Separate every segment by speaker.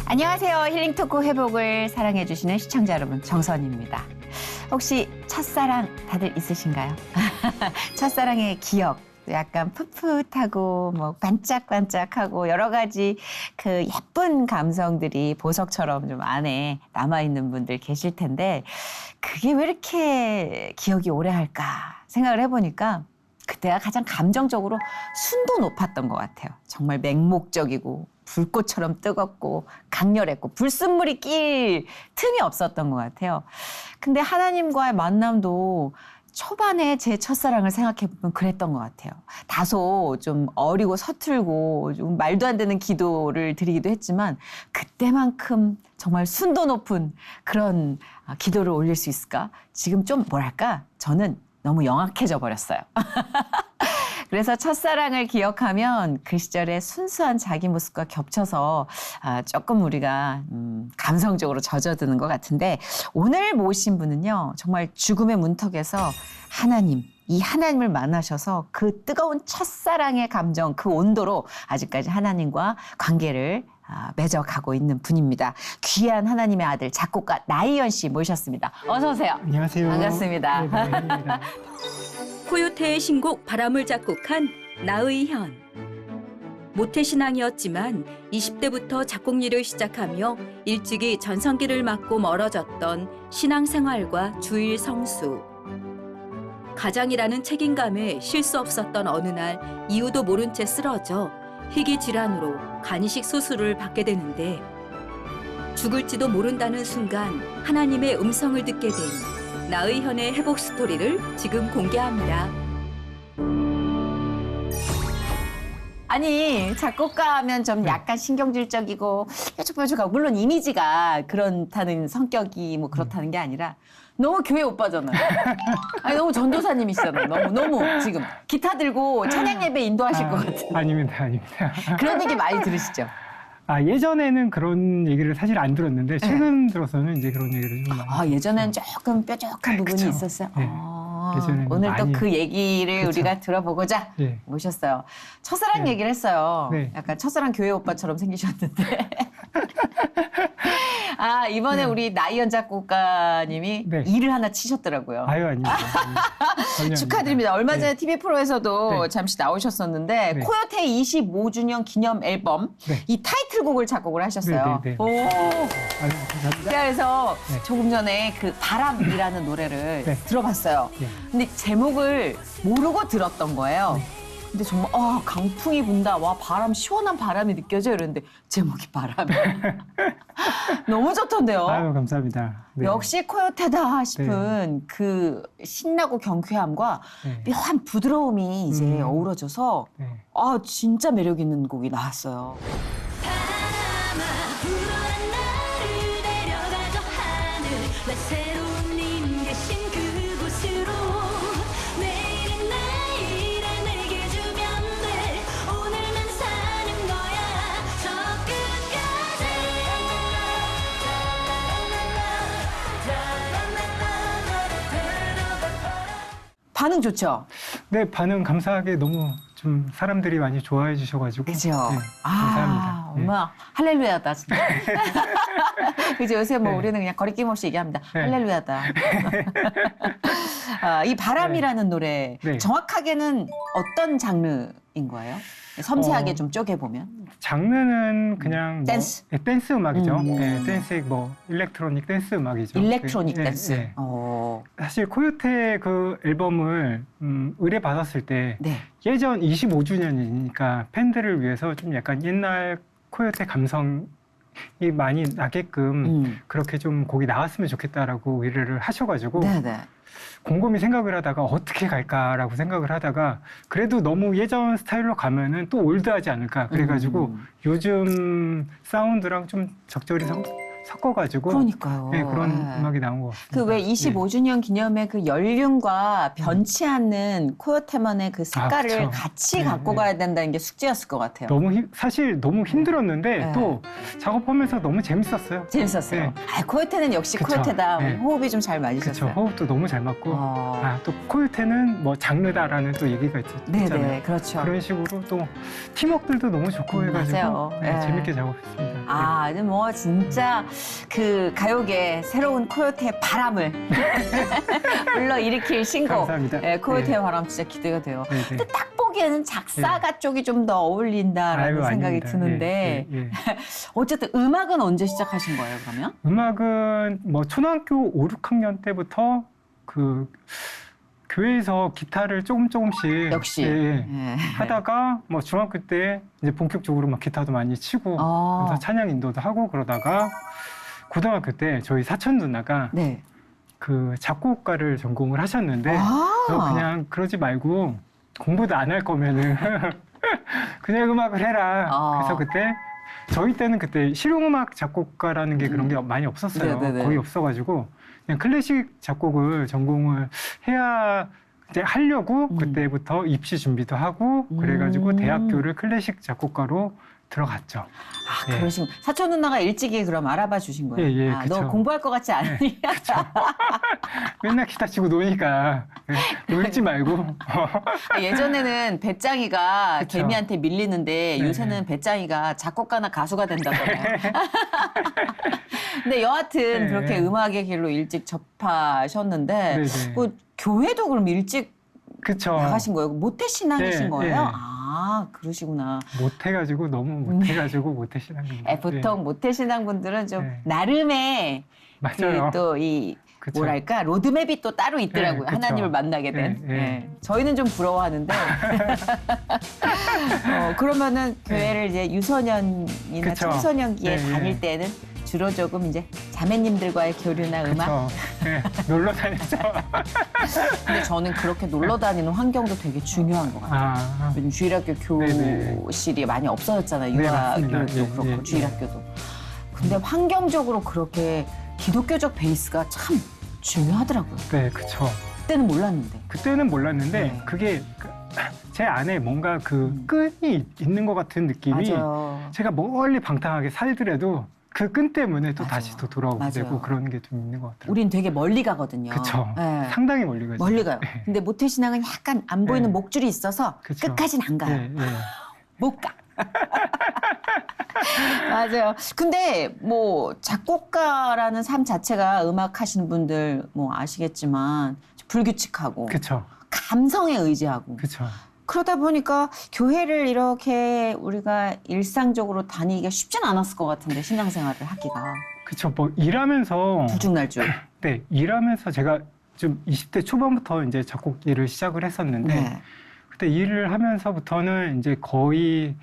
Speaker 1: 안녕하세요. 힐링토크 회복을 사랑해주시는 시청자 여러분, 정선입니다. 혹시 첫사랑 다들 있으신가요? 첫사랑의 기억, 약간 풋풋하고 뭐 반짝반짝하고 여러 가지 그 예쁜 감성들이 보석처럼 좀 안에 남아있는 분들 계실 텐데 그게 왜 이렇게 기억이 오래 할까 생각을 해보니까 그때가 가장 감정적으로 순도 높았던 것 같아요. 정말 맹목적이고 불꽃처럼 뜨겁고 강렬했고 불순물이 낄 틈이 없었던 것 같아요. 근데 하나님과의 만남도 초반에 제 첫사랑을 생각해보면 그랬던 것 같아요. 다소 좀 어리고 서툴고 좀 말도 안 되는 기도를 드리기도 했지만 그때만큼 정말 순도 높은 그런 기도를 올릴 수 있을까? 지금 좀 뭐랄까? 저는 너무 영악해져 버렸어요. 그래서 첫사랑을 기억하면 그 시절의 순수한 자기 모습과 겹쳐서 조금 우리가 감성적으로 젖어드는 것 같은데 오늘 모신 분은요. 정말 죽음의 문턱에서 이 하나님을 만나셔서 그 뜨거운 첫사랑의 감정, 그 온도로 아직까지 하나님과 관계를 맺어가고 있는 분입니다. 귀한 하나님의 아들 작곡가 나희연 씨 모셨습니다. 어서 오세요.
Speaker 2: 안녕하세요.
Speaker 1: 반갑습니다.
Speaker 2: 네, 나희연입니다.
Speaker 3: 코요태의 신곡 바람을 작곡한 나의현. 모태신앙이었지만 20대부터 작곡 일을 시작하며 일찍이 전성기를 맞고 멀어졌던 신앙생활과 주일 성수. 가장이라는 책임감에 쉴 수 없었던 어느 날 이유도 모른 채 쓰러져 희귀 질환으로 간이식 수술을 받게 되는데 죽을지도 모른다는 순간 하나님의 음성을 듣게 된 나의현의 회복 스토리를 지금 공개합니다.
Speaker 1: 아니 작곡가 하면 좀 약간 신경질적이고 뾰족뾰족하고 물론 이미지가 그렇다는 성격이 뭐 그렇다는 게 아니라 너무 교회 오빠잖아요. 아니 너무 전도사님이시잖아요. 너무 지금 기타 들고 찬양 예배 인도하실 것 같은.
Speaker 2: 아닙니다.
Speaker 1: 그런 얘기 많이 들으시죠?
Speaker 2: 예전에는 그런 얘기를 사실 안 들었는데 최근 들어서는 이제 그런 얘기를 좀 많이.
Speaker 1: 예전엔 조금 뾰족한 부분이
Speaker 2: 그쵸.
Speaker 1: 있었어요.
Speaker 2: 네. 예전에는
Speaker 1: 오늘 또
Speaker 2: 많이.
Speaker 1: 그 얘기를
Speaker 2: 그쵸.
Speaker 1: 우리가 들어보고자
Speaker 2: 네.
Speaker 1: 모셨어요. 첫사랑
Speaker 2: 네.
Speaker 1: 얘기를 했어요.
Speaker 2: 네.
Speaker 1: 약간 첫사랑 교회 오빠처럼 생기셨는데. 이번에
Speaker 2: 네.
Speaker 1: 우리 나희연 작곡가님이
Speaker 2: 네.
Speaker 1: 일을 하나 치셨더라고요.
Speaker 2: 아닙니다. 전혀
Speaker 1: 축하드립니다.
Speaker 2: 아닙니다.
Speaker 1: 얼마
Speaker 2: 네.
Speaker 1: 전에 TV 프로에서도
Speaker 2: 네.
Speaker 1: 잠시 나오셨었는데
Speaker 2: 네.
Speaker 1: 코요태 25주년 기념 앨범
Speaker 2: 네.
Speaker 1: 이 타이틀곡을 작곡을 하셨어요.
Speaker 2: 네, 네, 네.
Speaker 1: 오.
Speaker 2: 감사합니다.
Speaker 1: 그래서
Speaker 2: 네.
Speaker 1: 조금 전에 그 바람이라는 노래를
Speaker 2: 네.
Speaker 1: 들어봤어요.
Speaker 2: 네.
Speaker 1: 근데 제목을 모르고 들었던 거예요. 근데 정말 강풍이 분다. 와 바람 시원한 바람이 느껴져 이랬는데 제목이 바람이에요. 너무 좋던데요.
Speaker 2: 아유, 감사합니다. 네.
Speaker 1: 역시 코요테다 싶은 그 신나고 경쾌함과
Speaker 2: 네.
Speaker 1: 묘한 부드러움이 이제 어우러져서
Speaker 2: 네.
Speaker 1: 진짜 매력 있는 곡이 나왔어요.
Speaker 4: 바람아 불어라 나를 데려가줘 하늘 나 새로운 님 계신 그곳으로 내일은 내일을 내게 주면 돼 오늘만 사는 거야 저 끝까지
Speaker 1: 반응 좋죠?
Speaker 2: 네, 반응 감사하게 너무 좀 사람들이 많이 좋아해 주셔가지고.
Speaker 1: 그죠?
Speaker 2: 네, 감사합니다. 네.
Speaker 1: 엄마 할렐루야다 진짜. 그죠? 요새 뭐
Speaker 2: 네.
Speaker 1: 우리는 그냥 거리낌 없이 얘기합니다.
Speaker 2: 네.
Speaker 1: 할렐루야다. 이 바람이라는 노래
Speaker 2: 네.
Speaker 1: 정확하게는 어떤 장르인 거예요? 섬세하게 좀 쪼개보면.
Speaker 2: 장르는 그냥
Speaker 1: 댄스.
Speaker 2: 댄스 음악이죠. 네, 댄스 일렉트로닉 댄스 음악이죠.
Speaker 1: 일렉트로닉
Speaker 2: 네,
Speaker 1: 댄스.
Speaker 2: 네.
Speaker 1: 어.
Speaker 2: 사실 코요테 그 앨범을 의뢰받았을 때
Speaker 1: 네.
Speaker 2: 예전 25주년이니까 팬들을 위해서 좀 약간 옛날 코요테 감성이 많이 나게끔 그렇게 좀 곡이 나왔으면 좋겠다라고 의뢰를 하셔가지고
Speaker 1: 네네.
Speaker 2: 곰곰이 생각을 하다가 어떻게 갈까라고 생각을 하다가 그래도 너무 예전 스타일로 가면은 또 올드하지 않을까 그래가지고 요즘 사운드랑 좀 적절히 섞어가지고
Speaker 1: 그러니까요.
Speaker 2: 네, 그런
Speaker 1: 예.
Speaker 2: 음악이 나온 것 같습니다.
Speaker 1: 그 왜
Speaker 2: 예.
Speaker 1: 25주년 기념의 그 연륜과 변치 않는 코요테만의 그 색깔을
Speaker 2: 그쵸.
Speaker 1: 같이
Speaker 2: 네,
Speaker 1: 갖고
Speaker 2: 네.
Speaker 1: 가야 된다는 게 숙제였을 것 같아요.
Speaker 2: 사실 너무 힘들었는데
Speaker 1: 네.
Speaker 2: 또 작업하면서 너무 재밌었어요.
Speaker 1: 재밌었어요.
Speaker 2: 네.
Speaker 1: 아, 코요테는 역시
Speaker 2: 그쵸.
Speaker 1: 코요테다.
Speaker 2: 네.
Speaker 1: 호흡이 좀 잘
Speaker 2: 그렇죠.
Speaker 1: 맞으셨어요.
Speaker 2: 호흡도 너무 잘 맞고 또 코요테는 뭐 장르다라는 또 얘기가 있잖아요.
Speaker 1: 네네, 그렇죠.
Speaker 2: 그런 식으로 또 팀워크들도 너무 좋고 해가지고
Speaker 1: 맞아요.
Speaker 2: 네,
Speaker 1: 네.
Speaker 2: 재밌게 작업했습니다.
Speaker 1: 아, 근데 뭐 진짜 그 가요계 새로운 코요테의 바람을 불러일으킬
Speaker 2: 네.
Speaker 1: 신곡.
Speaker 2: 감사합니다.
Speaker 1: 네, 코요테의
Speaker 2: 네.
Speaker 1: 바람 진짜 기대가 돼요.
Speaker 2: 네, 네.
Speaker 1: 근데 딱 보기에는 작사가 쪽이 좀 더 어울린다라는
Speaker 2: 아유,
Speaker 1: 생각이
Speaker 2: 아닙니다.
Speaker 1: 드는데
Speaker 2: 예, 예, 예.
Speaker 1: 어쨌든 음악은 언제 시작하신 거예요, 그러면?
Speaker 2: 음악은 뭐 초등학교 5, 6학년 때부터 그 교회에서 기타를 조금씩
Speaker 1: 역시.
Speaker 2: 예, 예.
Speaker 1: 네.
Speaker 2: 하다가 뭐 중학교 때 이제 본격적으로 막 기타도 많이 치고 그래서 찬양 인도도 하고 그러다가 고등학교 때 저희 사촌 누나가
Speaker 1: 네.
Speaker 2: 그 작곡가를 전공을 하셨는데
Speaker 1: 아.
Speaker 2: 너 그냥 그러지 말고 공부도 안 할 거면은 그냥 음악을 해라.
Speaker 1: 아.
Speaker 2: 그래서 그때 저희 때는 그때 실용음악 작곡가라는 게 그런 게 많이 없었어요.
Speaker 1: 네네네.
Speaker 2: 거의 없어가지고 그냥 클래식 작곡을 전공을 해야 이제 하려고 그때부터 입시 준비도 하고 그래가지고 대학교를 클래식 작곡가로 들어갔죠.
Speaker 1: 아,
Speaker 2: 예.
Speaker 1: 그러시군. 사촌 누나가 일찍이 그럼 알아봐 주신 거예요.
Speaker 2: 예, 예,
Speaker 1: 아, 너
Speaker 2: 그쵸.
Speaker 1: 공부할 것 같지 않으니?
Speaker 2: 맨날 기타 치고 노니까 놀지 말고
Speaker 1: 예전에는 배짱이가
Speaker 2: 그쵸.
Speaker 1: 개미한테 밀리는데
Speaker 2: 네.
Speaker 1: 요새는 배짱이가 작곡가나 가수가 된다잖아요. 근데 여하튼
Speaker 2: 네.
Speaker 1: 그렇게 음악의 길로 일찍 접하셨는데
Speaker 2: 네네.
Speaker 1: 그 교회도 그럼 일찍
Speaker 2: 그쵸.
Speaker 1: 나가신 거예요? 모태 신앙이신
Speaker 2: 네,
Speaker 1: 거예요?
Speaker 2: 네.
Speaker 1: 아, 그러시구나.
Speaker 2: 못해가지고 너무 못해가지고 못해시는
Speaker 1: 보통 모태 신앙분들은 좀
Speaker 2: 네.
Speaker 1: 나름의
Speaker 2: 맞아요.
Speaker 1: 또 이
Speaker 2: 그쵸.
Speaker 1: 뭐랄까 로드맵이 또 따로 있더라고요.
Speaker 2: 네, 그쵸.
Speaker 1: 하나님을 만나게 된.
Speaker 2: 네, 네.
Speaker 1: 저희는 좀 부러워하는데 그러면은 교회를 이제 유소년이나
Speaker 2: 그쵸.
Speaker 1: 청소년기에
Speaker 2: 네,
Speaker 1: 다닐
Speaker 2: 네.
Speaker 1: 때는 주로 조금 이제 자매님들과의 교류나 음악.
Speaker 2: 그쵸. 네, 놀러 다녔죠.
Speaker 1: 근데 저는 그렇게 놀러 다니는 환경도 되게 중요한 것 같아요.
Speaker 2: 아,
Speaker 1: 요즘 주일학교
Speaker 2: 네네.
Speaker 1: 교실이 많이 없어졌잖아요.
Speaker 2: 네,
Speaker 1: 유아
Speaker 2: 맞습니다.
Speaker 1: 교육도
Speaker 2: 예,
Speaker 1: 그렇고
Speaker 2: 예,
Speaker 1: 주일학교도. 근데 환경적으로 그렇게 기독교적 베이스가 참 중요하더라고요.
Speaker 2: 네, 그쵸.
Speaker 1: 그때는 몰랐는데.
Speaker 2: 그때는 몰랐는데
Speaker 1: 네.
Speaker 2: 그게 제 안에 뭔가 그 끈이 있는 것 같은 느낌이
Speaker 1: 맞아요.
Speaker 2: 제가 멀리 방탕하게 살더라도 그 끈 때문에 또
Speaker 1: 맞아요.
Speaker 2: 다시 또 돌아오게
Speaker 1: 맞아요.
Speaker 2: 되고 그런 게 좀 있는 것 같아요.
Speaker 1: 우린 되게 멀리 가거든요.
Speaker 2: 그쵸.
Speaker 1: 네.
Speaker 2: 상당히 멀리 가죠.
Speaker 1: 멀리 가요.
Speaker 2: 네.
Speaker 1: 근데 모태신앙은 약간 안 보이는
Speaker 2: 네.
Speaker 1: 목줄이 있어서
Speaker 2: 그쵸.
Speaker 1: 끝까진 안 가요.
Speaker 2: 네, 네.
Speaker 1: 못 가. 맞아요. 근데 뭐 작곡가라는 삶 자체가 음악 하시는 분들 뭐 아시겠지만 불규칙하고
Speaker 2: 그쵸.
Speaker 1: 감성에 의지하고
Speaker 2: 그쵸.
Speaker 1: 그러다 보니까 교회를 이렇게 우리가 일상적으로 다니기가 쉽진 않았을 것 같은데 신앙생활을 하기가
Speaker 2: 그쵸. 뭐 일하면서
Speaker 1: 들쭉날쭉.
Speaker 2: 네, 일하면서 제가 좀 20대 초반부터 이제 작곡 일을 시작을 했었는데
Speaker 1: 네.
Speaker 2: 그때 일을 하면서부터는 이제 거의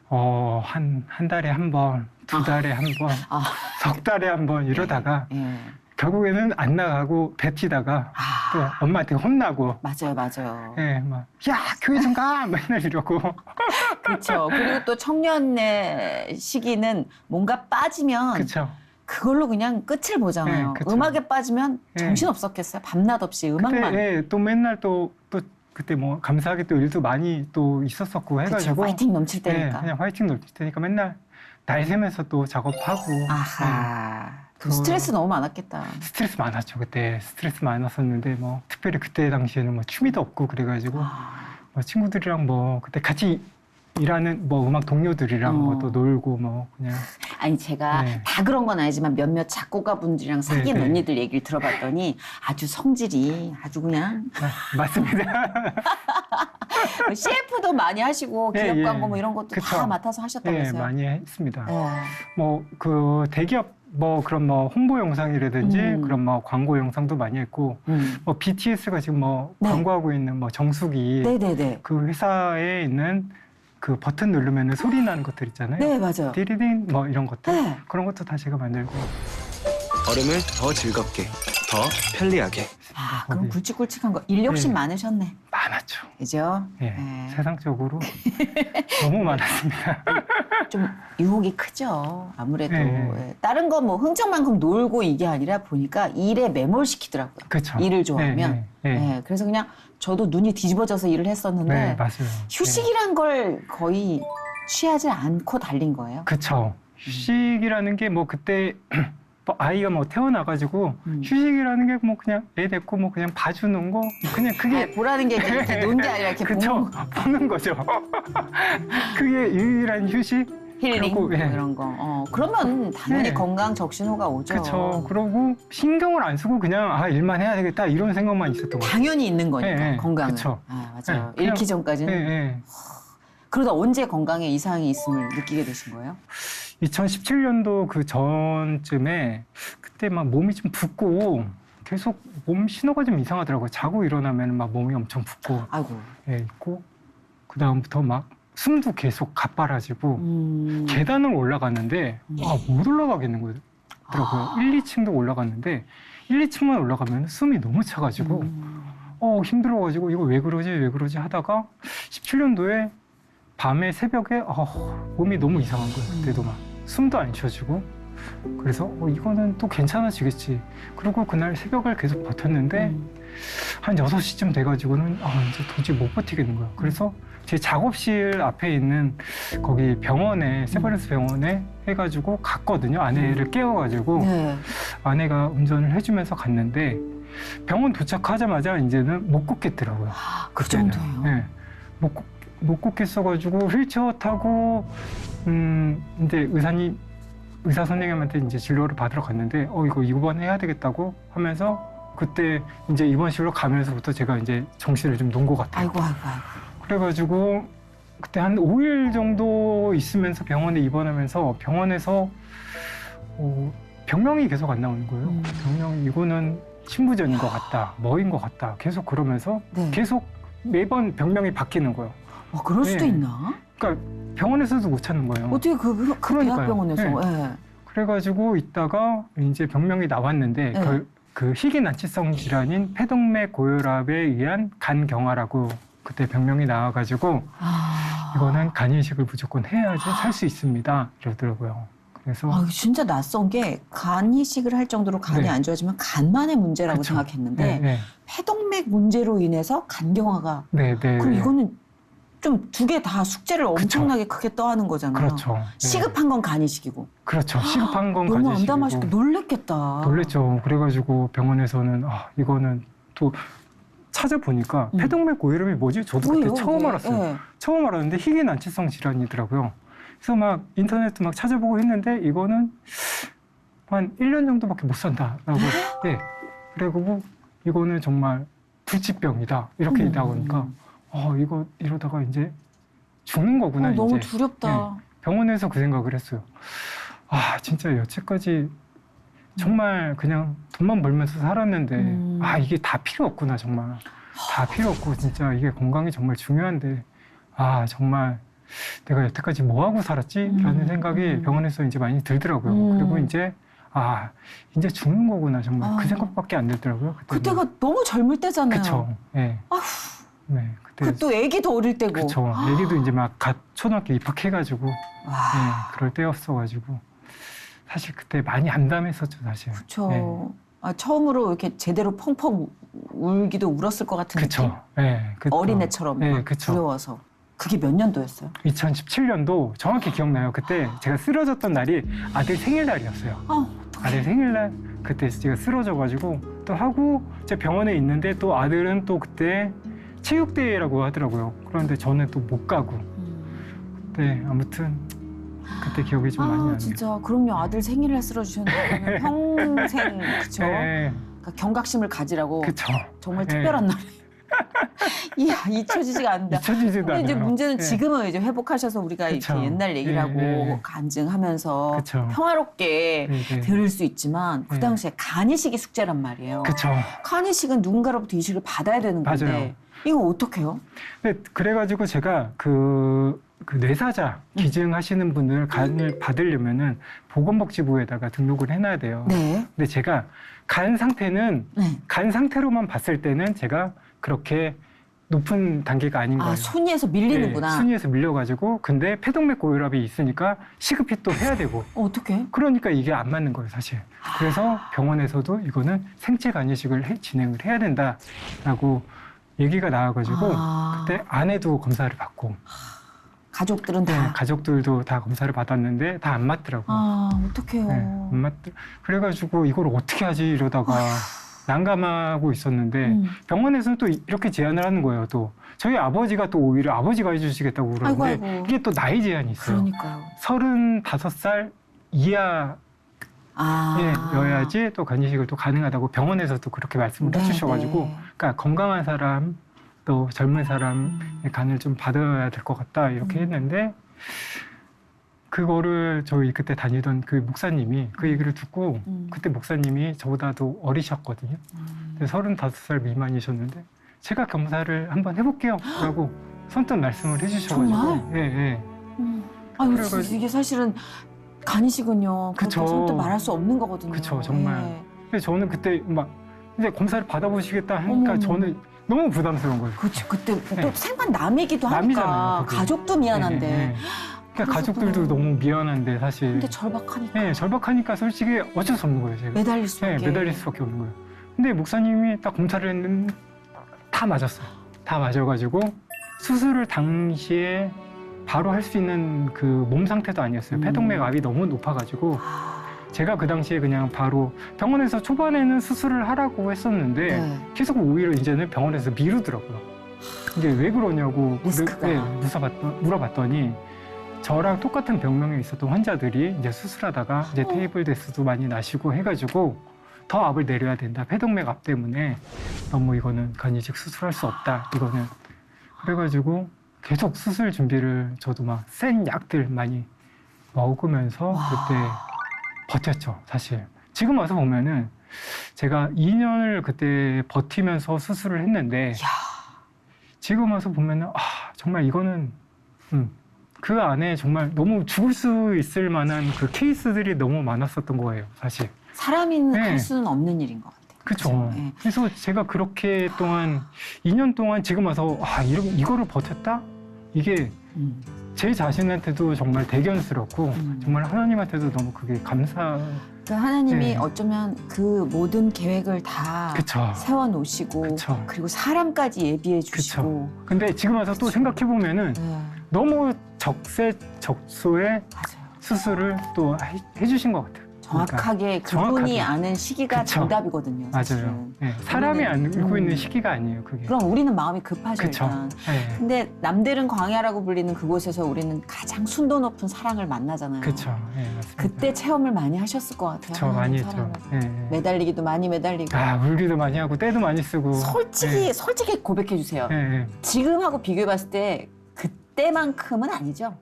Speaker 2: 한 달에 한 번, 두 달에 한 번,
Speaker 1: 아.
Speaker 2: 석 달에 한 번 이러다가
Speaker 1: 예.
Speaker 2: 결국에는 안 나가고 뱉히다가
Speaker 1: 아,
Speaker 2: 또 엄마한테 혼나고
Speaker 1: 맞아요, 맞아요.
Speaker 2: 예, 막 야, 교회 좀 가! 맨날 이러고
Speaker 1: 그렇죠. 그리고 또 청년의 시기는 뭔가 빠지면
Speaker 2: 그쵸.
Speaker 1: 그걸로 그냥 끝을 보잖아요.
Speaker 2: 네, 그쵸.
Speaker 1: 음악에 빠지면
Speaker 2: 네.
Speaker 1: 정신 없었겠어요. 밤낮 없이 음악만.
Speaker 2: 그때 예, 또 맨날 또 그때 뭐 감사하게 또 일도 많이 또 있었었고
Speaker 1: 그쵸.
Speaker 2: 해가지고
Speaker 1: 파이팅 넘칠
Speaker 2: 예,
Speaker 1: 때니까.
Speaker 2: 그냥 화이팅 넘칠 테니까 맨날 날 새면서 또 작업하고
Speaker 1: 아하. 그
Speaker 2: 그-
Speaker 1: 스트레스 너무 많았겠다.
Speaker 2: 스트레스 많았죠. 그때 스트레스 많았었는데 뭐 특별히 그때 당시에는 뭐 취미도 없고 그래가지고
Speaker 1: 아,
Speaker 2: 뭐 친구들이랑 뭐 그때 같이 일하는 뭐 음악 동료들이랑 뭐 또 놀고 뭐 그냥
Speaker 1: 아니 제가
Speaker 2: 네.
Speaker 1: 다 그런 건 아니지만 몇몇 작곡가 분들이랑 사귄
Speaker 2: 네, 네.
Speaker 1: 언니들 얘기를 들어봤더니 아주 성질이 아주 그냥
Speaker 2: 맞습니다.
Speaker 1: CF도 많이 하시고
Speaker 2: 예,
Speaker 1: 기업
Speaker 2: 예.
Speaker 1: 광고 뭐 이런 것도 다
Speaker 2: 그쵸.
Speaker 1: 맡아서
Speaker 2: 예,
Speaker 1: 하셨다면서요.
Speaker 2: 많이 했습니다.
Speaker 1: 예.
Speaker 2: 뭐 그 대기업 뭐 그런 뭐 홍보 영상이라든지 그런 뭐 광고 영상도 많이 했고 뭐 BTS가 지금 뭐
Speaker 1: 네.
Speaker 2: 광고하고 있는 뭐 정수기
Speaker 1: 네네네.
Speaker 2: 그 회사에 있는 그 버튼 누르면 소리 나는 것들 있잖아요.
Speaker 1: 네, 맞아요.
Speaker 2: 디리딩 뭐 이런 것들
Speaker 1: 네.
Speaker 2: 그런 것도 다 제가 만들고
Speaker 5: 얼음을 더 즐겁게, 더 편리하게.
Speaker 1: 아, 그럼
Speaker 2: 거기.
Speaker 1: 굵직굵직한 거. 일 욕심
Speaker 2: 네.
Speaker 1: 많으셨네.
Speaker 2: 많았죠.
Speaker 1: 그죠?
Speaker 2: 예,
Speaker 1: 네.
Speaker 2: 세상적으로 너무 많았습니다.
Speaker 1: 좀 유혹이 크죠. 아무래도
Speaker 2: 네.
Speaker 1: 예. 다른 거 뭐 흥청만큼 놀고 이게 아니라 보니까 일에 매몰시키더라고요.
Speaker 2: 그렇죠.
Speaker 1: 일을 좋아하면. 예, 그래서 그냥 저도 눈이 뒤집어져서 일을 했었는데
Speaker 2: 네, 맞아요.
Speaker 1: 휴식이란 걸 거의 취하지 않고 달린 거예요.
Speaker 2: 그렇죠. 휴식이라는 게 뭐 그때 또 아이가 뭐 태어나가지고 휴식이라는 게 뭐 그냥 애 데리고 뭐 그냥 봐주는 거 그냥 그게
Speaker 1: 보라는 게 이렇게 논 게 아니라 이렇게
Speaker 2: 그쵸 보는 거죠. 그게 유일한 휴식.
Speaker 1: 힐링
Speaker 2: 그리고, 예.
Speaker 1: 이런 거. 그러면 당연히
Speaker 2: 네.
Speaker 1: 건강 적신호가 오죠.
Speaker 2: 그렇죠. 그러고 신경을 안 쓰고 그냥 아 일만 해야 되겠다 이런 생각만 있었던 거예요.
Speaker 1: 당연히 있는 거니까
Speaker 2: 네, 네.
Speaker 1: 건강은.
Speaker 2: 그쵸.
Speaker 1: 아 맞아요.
Speaker 2: 네,
Speaker 1: 잃기 전까지는.
Speaker 2: 네, 네.
Speaker 1: 그러다 언제 건강에 이상이 있음을 느끼게 되신 거예요?
Speaker 2: 2017년도 그 전쯤에 그때 막 몸이 좀 붓고 계속 몸 신호가 좀 이상하더라고요. 자고 일어나면 막 몸이 엄청 붓고
Speaker 1: 아이고.
Speaker 2: 예, 있고 그 다음부터 막 숨도 계속 가빠라지고 계단을 올라갔는데 못 올라가겠는 거더라고요. 1, 2층도 올라갔는데 1, 2층만 올라가면 숨이 너무 차가지고 힘들어가지고 이거 왜 그러지 하다가 17년도에 밤에 새벽에 몸이 너무 이상한 거예요. 그때도 막 숨도 안 쉬어지고 그래서 이거는 또 괜찮아지겠지. 그리고 그날 새벽을 계속 버텼는데 한 6시쯤 돼가지고는 이제 도저히 못 버티겠는 거예요. 그래서 제 작업실 앞에 있는 거기 병원에 세브란스 병원에 해가지고 갔거든요. 아내를 깨워가지고
Speaker 1: 네.
Speaker 2: 아내가 운전을 해주면서 갔는데 병원 도착하자마자 이제는 못 걷겠더라고요.
Speaker 1: 그
Speaker 2: 그때는.
Speaker 1: 정도예요?
Speaker 2: 네. 못 걷겠어가지고 휠체어 타고 이제 의사 선생님한테 이제 진료를 받으러 갔는데 이거 입원해야 되겠다고 하면서 그때 이제 입원실로 가면서부터 제가 이제 정신을 좀 놓은 것 같아요.
Speaker 1: 아이고.
Speaker 2: 그래가지고 그때 한 5일 정도 있으면서 병원에 입원하면서 병원에서 병명이 계속 안 나오는 거예요. 병명이 이거는 신부전인 것 같다, 뭐인 것 같다 계속 그러면서
Speaker 1: 네.
Speaker 2: 계속 매번 병명이 바뀌는 거예요.
Speaker 1: 그럴 수도
Speaker 2: 네.
Speaker 1: 있나?
Speaker 2: 그러니까 병원에서도 못 찾는 거예요.
Speaker 1: 어떻게 그
Speaker 2: 그러니까요.
Speaker 1: 대학병원에서?
Speaker 2: 네.
Speaker 1: 예.
Speaker 2: 그래가지고 있다가 이제 병명이 나왔는데
Speaker 1: 네.
Speaker 2: 그 희귀난치성 질환인 폐동맥 고혈압에 의한 간경화라고 그때 병명이 나와가지고 이거는 간이식을 무조건 해야지 살 수 있습니다 이러더라고요. 그래서
Speaker 1: 이거 진짜 낯선 게 간 이식을 할 정도로 간이
Speaker 2: 네.
Speaker 1: 안 좋아지면 간만의 문제라고
Speaker 2: 그쵸.
Speaker 1: 생각했는데
Speaker 2: 네.
Speaker 1: 폐동맥 문제로 인해서 간경화가
Speaker 2: 네.
Speaker 1: 그럼 이거는 좀 두 개 다 숙제를 엄청나게 크게 떠하는 거잖아요.
Speaker 2: 그렇죠. 네.
Speaker 1: 시급한 건 간 이식이고.
Speaker 2: 그렇죠. 시급한 건
Speaker 1: 너무
Speaker 2: 간이식이고.
Speaker 1: 암담하시고 놀랬겠다.
Speaker 2: 놀랬죠. 그래가지고 병원에서는 이거는 또 찾아보니까 폐동맥 고혈압이 뭐지? 저도 그때
Speaker 1: 뭐예요,
Speaker 2: 처음
Speaker 1: 이게?
Speaker 2: 알았어요.
Speaker 1: 예.
Speaker 2: 처음 알았는데 희귀난치성 질환이더라고요. 그래서 막 인터넷도 막 찾아보고 했는데 이거는 한 1년 정도밖에 못 산다라고. 예. 그리고 이거는 정말 불치병이다. 이렇게 나오니까 이거 이러다가 이제 죽는 거구나.
Speaker 1: 너무
Speaker 2: 이제.
Speaker 1: 두렵다.
Speaker 2: 예. 병원에서 그 생각을 했어요. 진짜 여태까지 정말 그냥 돈만 벌면서 살았는데 이게 다 필요 없구나 정말. 다 필요 없고 진짜 이게 건강이 정말 중요한데 정말 내가 여태까지 뭐 하고 살았지라는 생각이 병원에서 이제 많이 들더라고요. 그리고 이제 이제 죽는 거구나 정말 그 생각밖에 안 들더라고요.
Speaker 1: 그때가 너무 젊을 때잖아요.
Speaker 2: 그쵸. 예. 네. 그때
Speaker 1: 그또 애기도 어릴 때고.
Speaker 2: 그쵸. 애기도 이제 막 갓 초등학교 입학해가지고
Speaker 1: 와.
Speaker 2: 그럴 때였어가지고 사실 그때 많이 암담했었죠 사실.
Speaker 1: 그렇죠. 처음으로 이렇게 제대로 펑펑 울기도 울었을 것 같은 느낌.
Speaker 2: 그쵸. 네,
Speaker 1: 어린애처럼
Speaker 2: 네,
Speaker 1: 막
Speaker 2: 그쵸.
Speaker 1: 두려워서. 그게 몇 년도였어요?
Speaker 2: 2017년도 정확히 기억나요. 그때 제가 쓰러졌던 날이 아들 생일날이었어요. 아들 생일날 그때 제가 쓰러져가지고 또 하고 제가 병원에 있는데 또 아들은 또 그때 체육대회라고 하더라고요. 그런데 저는 또 못 가고 그때 아무튼 그때 기억이 좀 많이 나네요.
Speaker 1: 진짜 그럼요. 아들 생일날 쓰러지셨는데 평생 그쵸?
Speaker 2: 네,
Speaker 1: 그러니까 경각심을 가지라고
Speaker 2: 그쵸.
Speaker 1: 정말
Speaker 2: 네.
Speaker 1: 특별한 날에 잊혀지지가 않는다.
Speaker 2: 잊혀지지도
Speaker 1: 근데 이제
Speaker 2: 않아요.
Speaker 1: 문제는
Speaker 2: 네.
Speaker 1: 지금은 이제 회복하셔서 우리가
Speaker 2: 그쵸.
Speaker 1: 이렇게 옛날 얘기라고
Speaker 2: 네.
Speaker 1: 간증하면서
Speaker 2: 그쵸.
Speaker 1: 평화롭게
Speaker 2: 네.
Speaker 1: 들을 수 있지만 그
Speaker 2: 네.
Speaker 1: 당시에 간이식이 숙제란 말이에요.
Speaker 2: 그쵸.
Speaker 1: 간이식은 누군가로부터 이식을 받아야 되는 건데
Speaker 2: 맞아요.
Speaker 1: 이거 어떡해요?
Speaker 2: 네, 그래가지고 제가 그 뇌사자 기증하시는 분들 간을 받으려면은 보건복지부에다가 등록을 해놔야 돼요.
Speaker 1: 네.
Speaker 2: 근데 제가 간 상태는
Speaker 1: 네.
Speaker 2: 간 상태로만 봤을 때는 제가 그렇게 높은 단계가 아닌 거예요.
Speaker 1: 아, 순위에서 밀리는구나.
Speaker 2: 네, 순위에서 밀려가지고 근데 폐동맥 고혈압이 있으니까 시급히 또 해야 되고
Speaker 1: 어떡해?
Speaker 2: 그러니까 이게 안 맞는 거예요, 사실. 그래서 병원에서도 이거는 생체 간이식을 진행을 해야 된다라고 얘기가 나와가지고 그때 아내도 검사를 받고
Speaker 1: 가족들은 다.
Speaker 2: 가족들도 다 검사를 받았는데 다 안 맞더라고요.
Speaker 1: 아, 어떡해요.
Speaker 2: 네, 안 맞. 그래가지고 이걸 어떻게 하지 이러다가 난감하고 있었는데 병원에서는 또 이렇게 제안을 하는 거예요. 또 저희 아버지가 또 오히려 아버지가 해주시겠다고 그러는데
Speaker 1: 아이고.
Speaker 2: 이게 또 나이 제한이 있어요.
Speaker 1: 그러니까요.
Speaker 2: 35살 이하 여야지 또 간이식을 또 가능하다고 병원에서도 그렇게 말씀을
Speaker 1: 네,
Speaker 2: 해주셔가지고
Speaker 1: 네.
Speaker 2: 그러니까 건강한 사람 또 젊은 사람의 간을 좀 받아야 될 것 같다 이렇게 했는데 그거를 저희 그때 다니던 그 목사님이 그 얘기를 듣고 그때 목사님이 저보다도 어리셨거든요. 35살 미만이셨는데 제가 검사를 한번 해볼게요 라고 선뜻 말씀을 해주셔가지고
Speaker 1: 정말?
Speaker 2: 예, 예.
Speaker 1: 아유,
Speaker 2: 그래가지고-
Speaker 1: 이게 사실은 간이식은요. 그렇게
Speaker 2: 그쵸.
Speaker 1: 선뜻 말할 수 없는 거거든요.
Speaker 2: 그쵸, 정말.
Speaker 1: 예.
Speaker 2: 근데 저는 그때 막 이제 검사를 받아보시겠다 하니까
Speaker 1: 어머.
Speaker 2: 저는 너무 부담스러운 거예요.
Speaker 1: 그렇지. 그때
Speaker 2: 네.
Speaker 1: 또 생판 남이기도 하니까
Speaker 2: 남이잖아요, 그게.
Speaker 1: 가족도 미안한데.
Speaker 2: 네, 네. 그러니까
Speaker 1: 그래서
Speaker 2: 가족들도
Speaker 1: 또-
Speaker 2: 너무 미안한데 사실.
Speaker 1: 근데 절박하니까
Speaker 2: 네, 절박하니까 솔직히 어쩔 수 없는 거예요, 제가.
Speaker 1: 매달릴 수밖에.
Speaker 2: 네, 매달릴 수밖에 없는 거예요. 근데 목사님이 딱 검사를 했는데 다 맞았어요. 다 맞아가지고 수술을 당시에 바로 할 수 있는 그 몸 상태도 아니었어요. 폐동맥 압이 너무 높아가지고 제가 그 당시에 그냥 바로 병원에서 초반에는 수술을 하라고 했었는데
Speaker 1: 네.
Speaker 2: 계속 오히려 이제는 병원에서 미루더라고요. 이게 왜 그러냐고
Speaker 1: 리스크가.
Speaker 2: 물어봤더니 저랑 똑같은 병명에 있었던 환자들이 이제 수술하다가 이제 테이블 데스도 많이 나시고 해가지고 더 압을 내려야 된다. 폐동맥 압 때문에 너무 이거는 간이식 수술할 수 없다. 이거는 그래가지고 계속 수술 준비를 저도 막 센 약들 많이 먹으면서 그때 버텼죠, 사실. 지금 와서 보면은 제가 2년을 그때 버티면서 수술을 했는데 지금 와서 보면은 정말 이거는 그 안에 정말 너무 죽을 수 있을 만한 그 케이스들이 너무 많았었던 거예요, 사실.
Speaker 1: 사람이
Speaker 2: 네.
Speaker 1: 할 수는 없는 일인 것 같아요.
Speaker 2: 그렇죠.
Speaker 1: 네.
Speaker 2: 그래서 제가 그렇게 동안 2년 동안 지금 와서 이거를 버텼다? 이게 제 자신한테도 정말 대견스럽고 정말 하나님한테도 너무 그게
Speaker 1: 그 하나님이
Speaker 2: 네.
Speaker 1: 어쩌면 그 모든 계획을 다
Speaker 2: 그쵸.
Speaker 1: 세워놓으시고
Speaker 2: 그쵸.
Speaker 1: 그리고 사람까지 예비해 주시고
Speaker 2: 근데 지금 와서 또 생각해 보면은
Speaker 1: 네,
Speaker 2: 너무 적세적소의
Speaker 1: 맞아요.
Speaker 2: 수술을 또 해주신 것 같아요.
Speaker 1: 정확하게 그분이
Speaker 2: 정확하게.
Speaker 1: 아는 시기가
Speaker 2: 그쵸.
Speaker 1: 정답이거든요. 사실은.
Speaker 2: 맞아요. 네, 사람이
Speaker 1: 우리는,
Speaker 2: 알고 있는 시기가 아니에요, 그게.
Speaker 1: 그럼 우리는 마음이 급하죠.
Speaker 2: 그쵸.
Speaker 1: 일단.
Speaker 2: 네.
Speaker 1: 근데 남들은 광야라고 불리는 그곳에서 우리는 가장 순도 높은 사랑을 만나잖아요.
Speaker 2: 그쵸. 네, 맞습니다.
Speaker 1: 그때 체험을 많이 하셨을 것 같아요.
Speaker 2: 저 많이
Speaker 1: 하나님
Speaker 2: 했죠.
Speaker 1: 사랑을.
Speaker 2: 네.
Speaker 1: 매달리기도 많이 매달리고.
Speaker 2: 울기도 많이 하고 때도 많이 쓰고.
Speaker 1: 솔직히 고백해 주세요.
Speaker 2: 네, 네.
Speaker 1: 지금하고 비교해 봤을 때 그때만큼은 아니죠.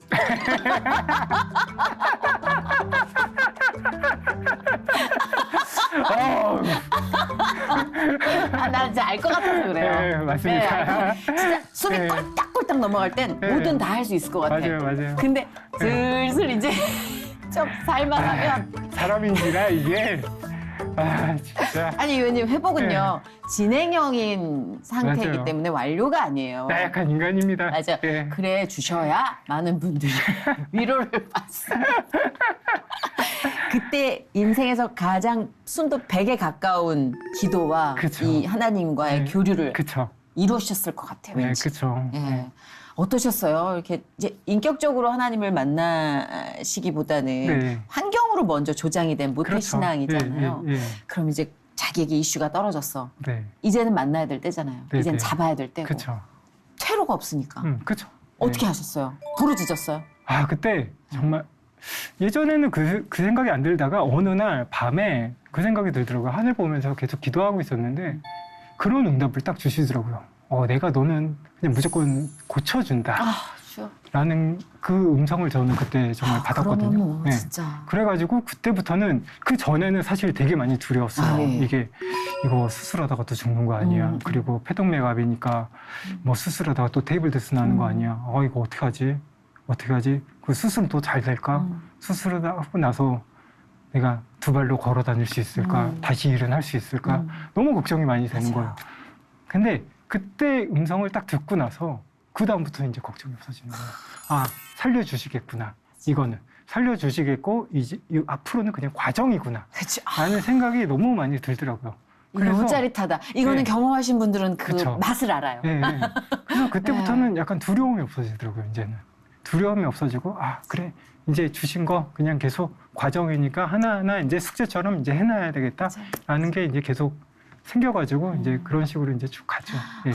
Speaker 1: 나 진짜 알 것 같아서 그래요.
Speaker 2: 네, 맞습니다.
Speaker 1: 진짜 숨이
Speaker 2: 네.
Speaker 1: 꼴딱꼴딱 넘어갈 땐
Speaker 2: 네.
Speaker 1: 뭐든 다 할 수 있을 것 같아.
Speaker 2: 맞아요.
Speaker 1: 근데 슬슬 이제 좀 살만하면
Speaker 2: 사람인지라 이게 진짜
Speaker 1: 아니 의원님 회복은요 진행형인 상태이기
Speaker 2: 맞아요.
Speaker 1: 때문에 완료가 아니에요.
Speaker 2: 나약한 인간입니다.
Speaker 1: 맞아.
Speaker 2: 예.
Speaker 1: 그래 주셔야 많은 분들이 위로를 받습니다. 그때 인생에서 가장 순도 100에 가까운 기도와
Speaker 2: 그쵸.
Speaker 1: 이 하나님과의
Speaker 2: 네.
Speaker 1: 교류를
Speaker 2: 그쵸.
Speaker 1: 이루셨을 것 같아요.
Speaker 2: 네,
Speaker 1: 왠지.
Speaker 2: 그쵸.
Speaker 1: 예.
Speaker 2: 네.
Speaker 1: 어떠셨어요? 이렇게 이제 인격적으로 하나님을 만나시기보다는
Speaker 2: 네.
Speaker 1: 환경으로 먼저 조장이 된 모태
Speaker 2: 그렇죠.
Speaker 1: 신앙이잖아요.
Speaker 2: 예.
Speaker 1: 그럼 이제 자기에게 이슈가 떨어졌어.
Speaker 2: 네.
Speaker 1: 이제는 만나야 될 때잖아요.
Speaker 2: 네,
Speaker 1: 이제는
Speaker 2: 네.
Speaker 1: 잡아야 될 때고.
Speaker 2: 그쵸.
Speaker 1: 퇴로가 없으니까.
Speaker 2: 그쵸.
Speaker 1: 어떻게
Speaker 2: 네.
Speaker 1: 하셨어요? 부르짖었어요?
Speaker 2: 그때 정말 예전에는 그 생각이 안 들다가 어느 날 밤에 그 생각이 들더라고요. 하늘 보면서 계속 기도하고 있었는데 그런 응답을 딱 주시더라고요. 내가 너는 그냥 무조건 고쳐준다.
Speaker 1: 주여.
Speaker 2: 라는 그 음성을 저는 그때 정말 받았거든요.
Speaker 1: 그러면 뭐
Speaker 2: 네.
Speaker 1: 진짜.
Speaker 2: 그래가지고 그때부터는 그 전에는 사실 되게 많이 두려웠어요.
Speaker 1: 예.
Speaker 2: 이거 수술하다가 또 죽는 거 아니야. 그리고 폐동맥압이니까 뭐 수술하다가 또 테이블 데스 나는 거 아니야. 이거 어떻게 하지? 어떻게 하지? 그 수술은 또 잘 될까? 수술을 하고 나서 내가 두 발로 걸어 다닐 수 있을까? 다시 일은 할 수 있을까? 너무 걱정이 많이 되는
Speaker 1: 맞아요.
Speaker 2: 거예요. 근데 그때 음성을 딱 듣고 나서 그 다음부터 이제 걱정이 없어지는 거예요. 아, 살려주시겠구나. 이거는 살려주시겠고 이제 앞으로는 그냥 과정이구나.
Speaker 1: 그렇죠.
Speaker 2: 라는 생각이 너무 많이 들더라고요.
Speaker 1: 너무 짜릿하다. 이거는
Speaker 2: 네.
Speaker 1: 경험하신 분들은 그
Speaker 2: 그쵸.
Speaker 1: 맛을 알아요.
Speaker 2: 네, 네. 그래서 그때부터는 약간 두려움이 없어지더라고요. 이제는 두려움이 없어지고 아 그래 이제 주신 거 그냥 계속 과정이니까 하나하나 이제 숙제처럼 이제 해놔야 되겠다라는 게 이제 계속 생겨가지고 이제 그런 식으로 이제 쭉 가죠. 예,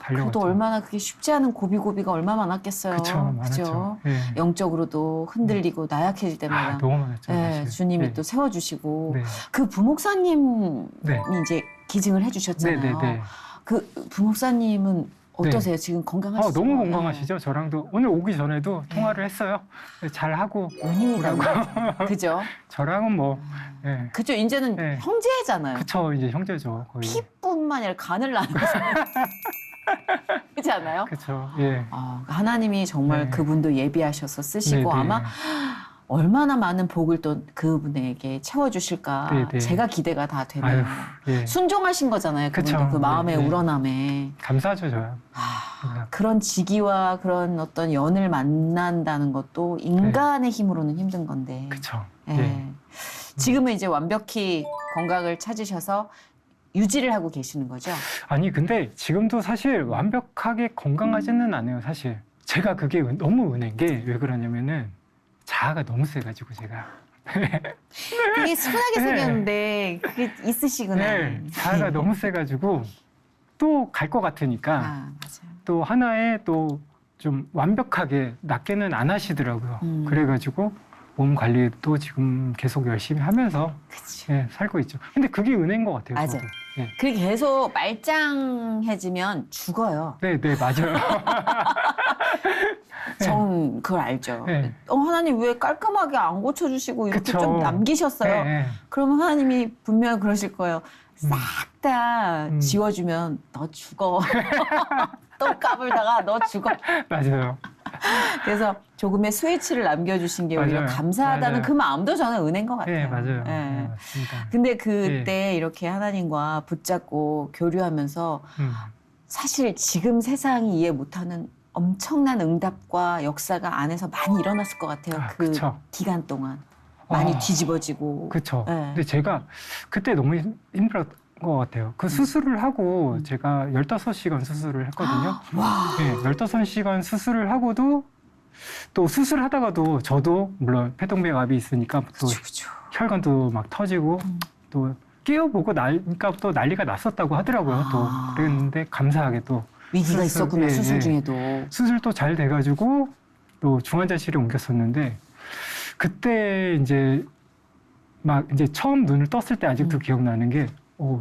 Speaker 2: 달려갔죠.
Speaker 1: 그래도 얼마나 그게 쉽지 않은 고비고비가 얼마나 많았겠어요.
Speaker 2: 그쵸, 많았죠.
Speaker 1: 그죠?
Speaker 2: 예.
Speaker 1: 영적으로도 흔들리고 나약해질 때마다
Speaker 2: 아, 너무 많았죠.
Speaker 1: 예,
Speaker 2: 사실.
Speaker 1: 주님이
Speaker 2: 네.
Speaker 1: 또 세워주시고
Speaker 2: 네.
Speaker 1: 그 부목사님이
Speaker 2: 네.
Speaker 1: 이제 기증을 해주셨잖아요.
Speaker 2: 네, 네, 네.
Speaker 1: 그 부목사님은 어떠세요? 지금 건강하시죠?
Speaker 2: 너무 건강하시죠. 저랑도 오늘 오기 전에도
Speaker 1: 네.
Speaker 2: 통화를 했어요. 잘 하고
Speaker 1: 은희가 그죠?
Speaker 2: 저랑은 뭐 예.
Speaker 1: 그죠? 이제는
Speaker 2: 네.
Speaker 1: 형제잖아요.
Speaker 2: 그쵸 이제 형제죠 거의.
Speaker 1: 피뿐만 아니라 간을 나눠서 그렇지 않아요?
Speaker 2: 그쵸 예.
Speaker 1: 하나님이 정말
Speaker 2: 네.
Speaker 1: 그분도 예비하셔서 쓰시고
Speaker 2: 네, 네.
Speaker 1: 아마 얼마나 많은 복을 또 그분에게 채워주실까
Speaker 2: 네, 네.
Speaker 1: 제가 기대가 다 되네요.
Speaker 2: 아유 예.
Speaker 1: 순종하신 거잖아요. 그분도
Speaker 2: 그쵸.
Speaker 1: 그 마음의
Speaker 2: 네, 네.
Speaker 1: 우러남에.
Speaker 2: 감사하죠 저야.
Speaker 1: 그런 지기와 그런 어떤 연을 만난다는 것도 인간의 힘으로는 힘든 건데.
Speaker 2: 그쵸.
Speaker 1: 예.
Speaker 2: 예.
Speaker 1: 지금은 이제 완벽히 건강을 찾으셔서 유지를 하고 계시는 거죠?
Speaker 2: 아니 근데 지금도 사실 완벽하게 건강하지는 않아요 사실. 제가 그게 너무 은혜인 게 왜 그러냐면은 자아가 너무 세가지고 제가.
Speaker 1: 그게 순하게
Speaker 2: 네.
Speaker 1: 생겼는데 그게 있으시구나.
Speaker 2: 네, 자아가 너무 세가지고 또 갈 것 같으니까
Speaker 1: 맞아요.
Speaker 2: 또 하나에 또 좀 완벽하게 낫게는 안 하시더라고요. 그래가지고 몸 관리도 지금 계속 열심히 하면서
Speaker 1: 그치.
Speaker 2: 예, 살고 있죠. 근데 그게 은혜인 것 같아요.
Speaker 1: 맞아요.
Speaker 2: 저도. 예.
Speaker 1: 그게 계속 말짱해지면 죽어요.
Speaker 2: 네, 네, 맞아요.
Speaker 1: 전 그걸 알죠.
Speaker 2: 네.
Speaker 1: 하나님 왜 깔끔하게 안 고쳐주시고 이렇게
Speaker 2: 그쵸.
Speaker 1: 좀 남기셨어요?
Speaker 2: 네, 네.
Speaker 1: 그러면 하나님이 분명히 그러실 거예요. 싹 다 지워주면 너 죽어. 또 까불다가 너 죽어.
Speaker 2: 맞아요.
Speaker 1: 그래서 조금의 스위치를 남겨주신 게 오히려
Speaker 2: 맞아요.
Speaker 1: 감사하다는
Speaker 2: 맞아요.
Speaker 1: 그 마음도 저는 은혜인 것 같아요.
Speaker 2: 네, 맞아요.
Speaker 1: 예.
Speaker 2: 네, 맞습니다.
Speaker 1: 근데 그때 이렇게 하나님과 붙잡고 교류하면서 사실 지금 세상이 이해 못하는 엄청난 응답과 역사가 안에서 많이 일어났을 것 같아요. 그
Speaker 2: 그쵸.
Speaker 1: 기간 동안. 많이 뒤집어지고.
Speaker 2: 그렇죠.
Speaker 1: 네.
Speaker 2: 근데 제가 그때 너무 힘들었던 것 같아요. 그 수술을 하고 제가 15시간 수술을 했거든요.
Speaker 1: 와.
Speaker 2: 네, 15시간 수술을 하고도 또 수술하다가도 저도 물론 폐동맥압이 있으니까 또
Speaker 1: 그쵸.
Speaker 2: 혈관도 막 터지고 또 깨어보고 나니까 또 난리가 났었다고 하더라고요. 또 그랬는데 감사하게 또
Speaker 1: 위기가 있었군요.
Speaker 2: 예,
Speaker 1: 수술
Speaker 2: 예.
Speaker 1: 중에도.
Speaker 2: 수술도 잘 돼가지고 또 중환자실에 옮겼었는데 그때 이제 막 이제 처음 눈을 떴을 때 아직도 기억나는 게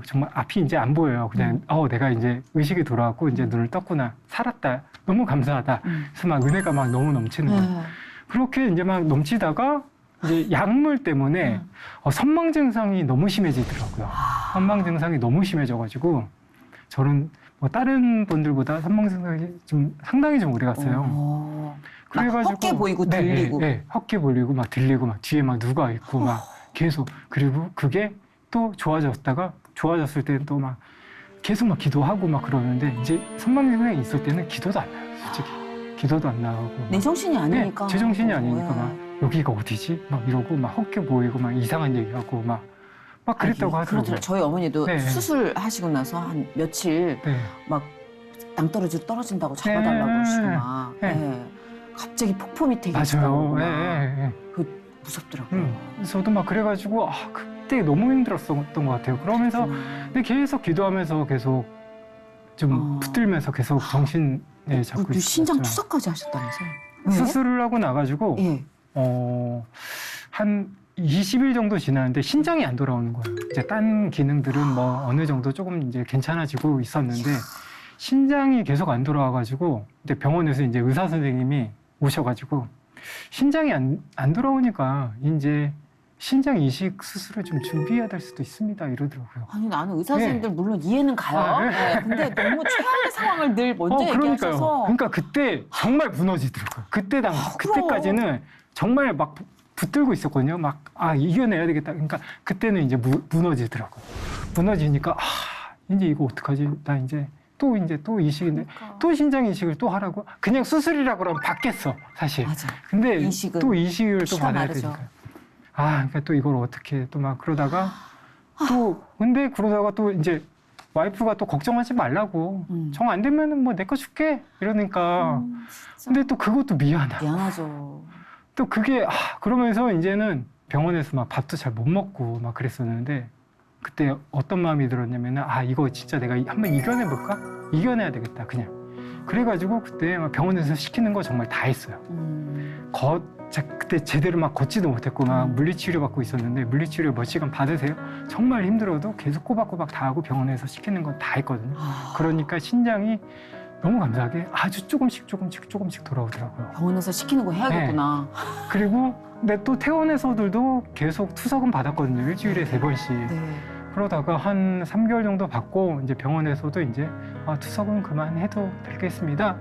Speaker 2: 정말 앞이 이제 안 보여요. 그냥 내가 이제 의식이 돌아왔고 이제 눈을 떴구나. 살았다. 너무 감사하다. 그래서 막 은혜가 막 너무 넘치는 거예요. 그렇게 이제 막 넘치다가 이제 약물 때문에 선망 증상이 너무 심해지더라고요. 선망 증상이 너무 심해져가지고 저는 뭐 다른 분들보다 선망 증상이 좀 상당히 좀 오래 갔어요.
Speaker 1: 그래가지고 헛게 보이고 들리고.
Speaker 2: 네, 헛게 보이고 막 들리고 막 뒤에 막 누가 있고 막 계속 그리고 그게 또 좋아졌을 때는 또 막 계속 막 기도하고 막 그러는데 이제 선망 증상이 있을 때는 기도도 안 나요, 솔직히. 기도도 안 나오고.
Speaker 1: 내 정신이 아니니까.
Speaker 2: 네, 제 정신이 아니니까 막 여기가 어디지? 막 이러고 막 헛게 보이고 막 이상한 얘기하고 막 그랬다고 하더라고요.
Speaker 1: 그렇더라고요. 저희 어머니도
Speaker 2: 네.
Speaker 1: 수술하시고 나서 한 며칠
Speaker 2: 네.
Speaker 1: 막 낭떠러지로 떨어진다고 잡아달라고 그러시고 막
Speaker 2: 네.
Speaker 1: 갑자기 폭포 밑에 계시다고
Speaker 2: 맞아요.
Speaker 1: 막 무섭더라고요.
Speaker 2: 저도 막 그래가지고 그때 너무 힘들었던 것 같아요. 그러면서 근데 계속 기도하면서 계속 좀 붙들면서 계속 정신에 잡고 있었죠.
Speaker 1: 신장 투석까지 하셨다면서요? 왜?
Speaker 2: 수술을 하고 나가지고
Speaker 1: 예.
Speaker 2: 한 20일 정도 지났는데 신장이 안 돌아오는 거예요. 이제 딴 기능들은 뭐 어느 정도 조금 이제 괜찮아지고 있었는데 신장이 계속 안 돌아와가지고 이제 병원에서 이제 의사 선생님이 오셔가지고 신장이 안 돌아오니까 이제 신장 이식 수술을 좀 준비해야 될 수도 있습니다 이러더라고요.
Speaker 1: 아니 나는 의사 선생님들 물론 이해는 가요. 네, 근데 너무 최악의 상황을 늘 먼저 얘기하셔서.
Speaker 2: 그러니까 그때 정말 무너지더라고요. 그때까지는 정말 막 붙들고 있었거든요. 막 이겨내야 되겠다. 그러니까 그때는 이제 무너지더라고요. 무너지니까 이제 이거 어떡하지? 나 이제 또 이제 또 이식인데
Speaker 1: 그러니까.
Speaker 2: 또 신장 이식을 또 하라고 그냥 수술이라고 그러면 받겠어 사실.
Speaker 1: 맞아.
Speaker 2: 근데
Speaker 1: 이식은
Speaker 2: 또 이식을 또
Speaker 1: 피가
Speaker 2: 받아야
Speaker 1: 마르죠.
Speaker 2: 되니까. 아, 그러니까 또 이걸 어떻게 또 막 그러다가 또 근데 그러다가 또 이제 와이프가 또 걱정하지 말라고 정 안 되면은 뭐 내 거 줄게 이러니까.
Speaker 1: 진짜
Speaker 2: 근데 또 그것도 미안하고.
Speaker 1: 미안하죠.
Speaker 2: 또 그게 그러면서 이제는 병원에서 막 밥도 잘 못 먹고 막 그랬었는데 그때 어떤 마음이 들었냐면은 이거 진짜 내가 한번 이겨내볼까? 이겨내야 되겠다 그냥. 그래가지고 그때 막 병원에서 시키는 거 정말 다 했어요. 그때 제대로 막 걷지도 못했고 막 물리치료 받고 있었는데 물리치료 몇 시간 받으세요? 정말 힘들어도 계속 꼬박꼬박 다 하고 병원에서 시키는 건 다 했거든요. 그러니까 신장이 너무 감사하게 아주 조금씩 돌아오더라고요.
Speaker 1: 병원에서 시키는 거 해야겠구나.
Speaker 2: 그리고 근데 또 퇴원해서들도 계속 투석은 받았거든요. 일주일에 3번씩.
Speaker 1: 네.
Speaker 2: 그러다가 한 3개월 정도 받고 이제 병원에서도 이제 투석은 그만해도 되겠습니다.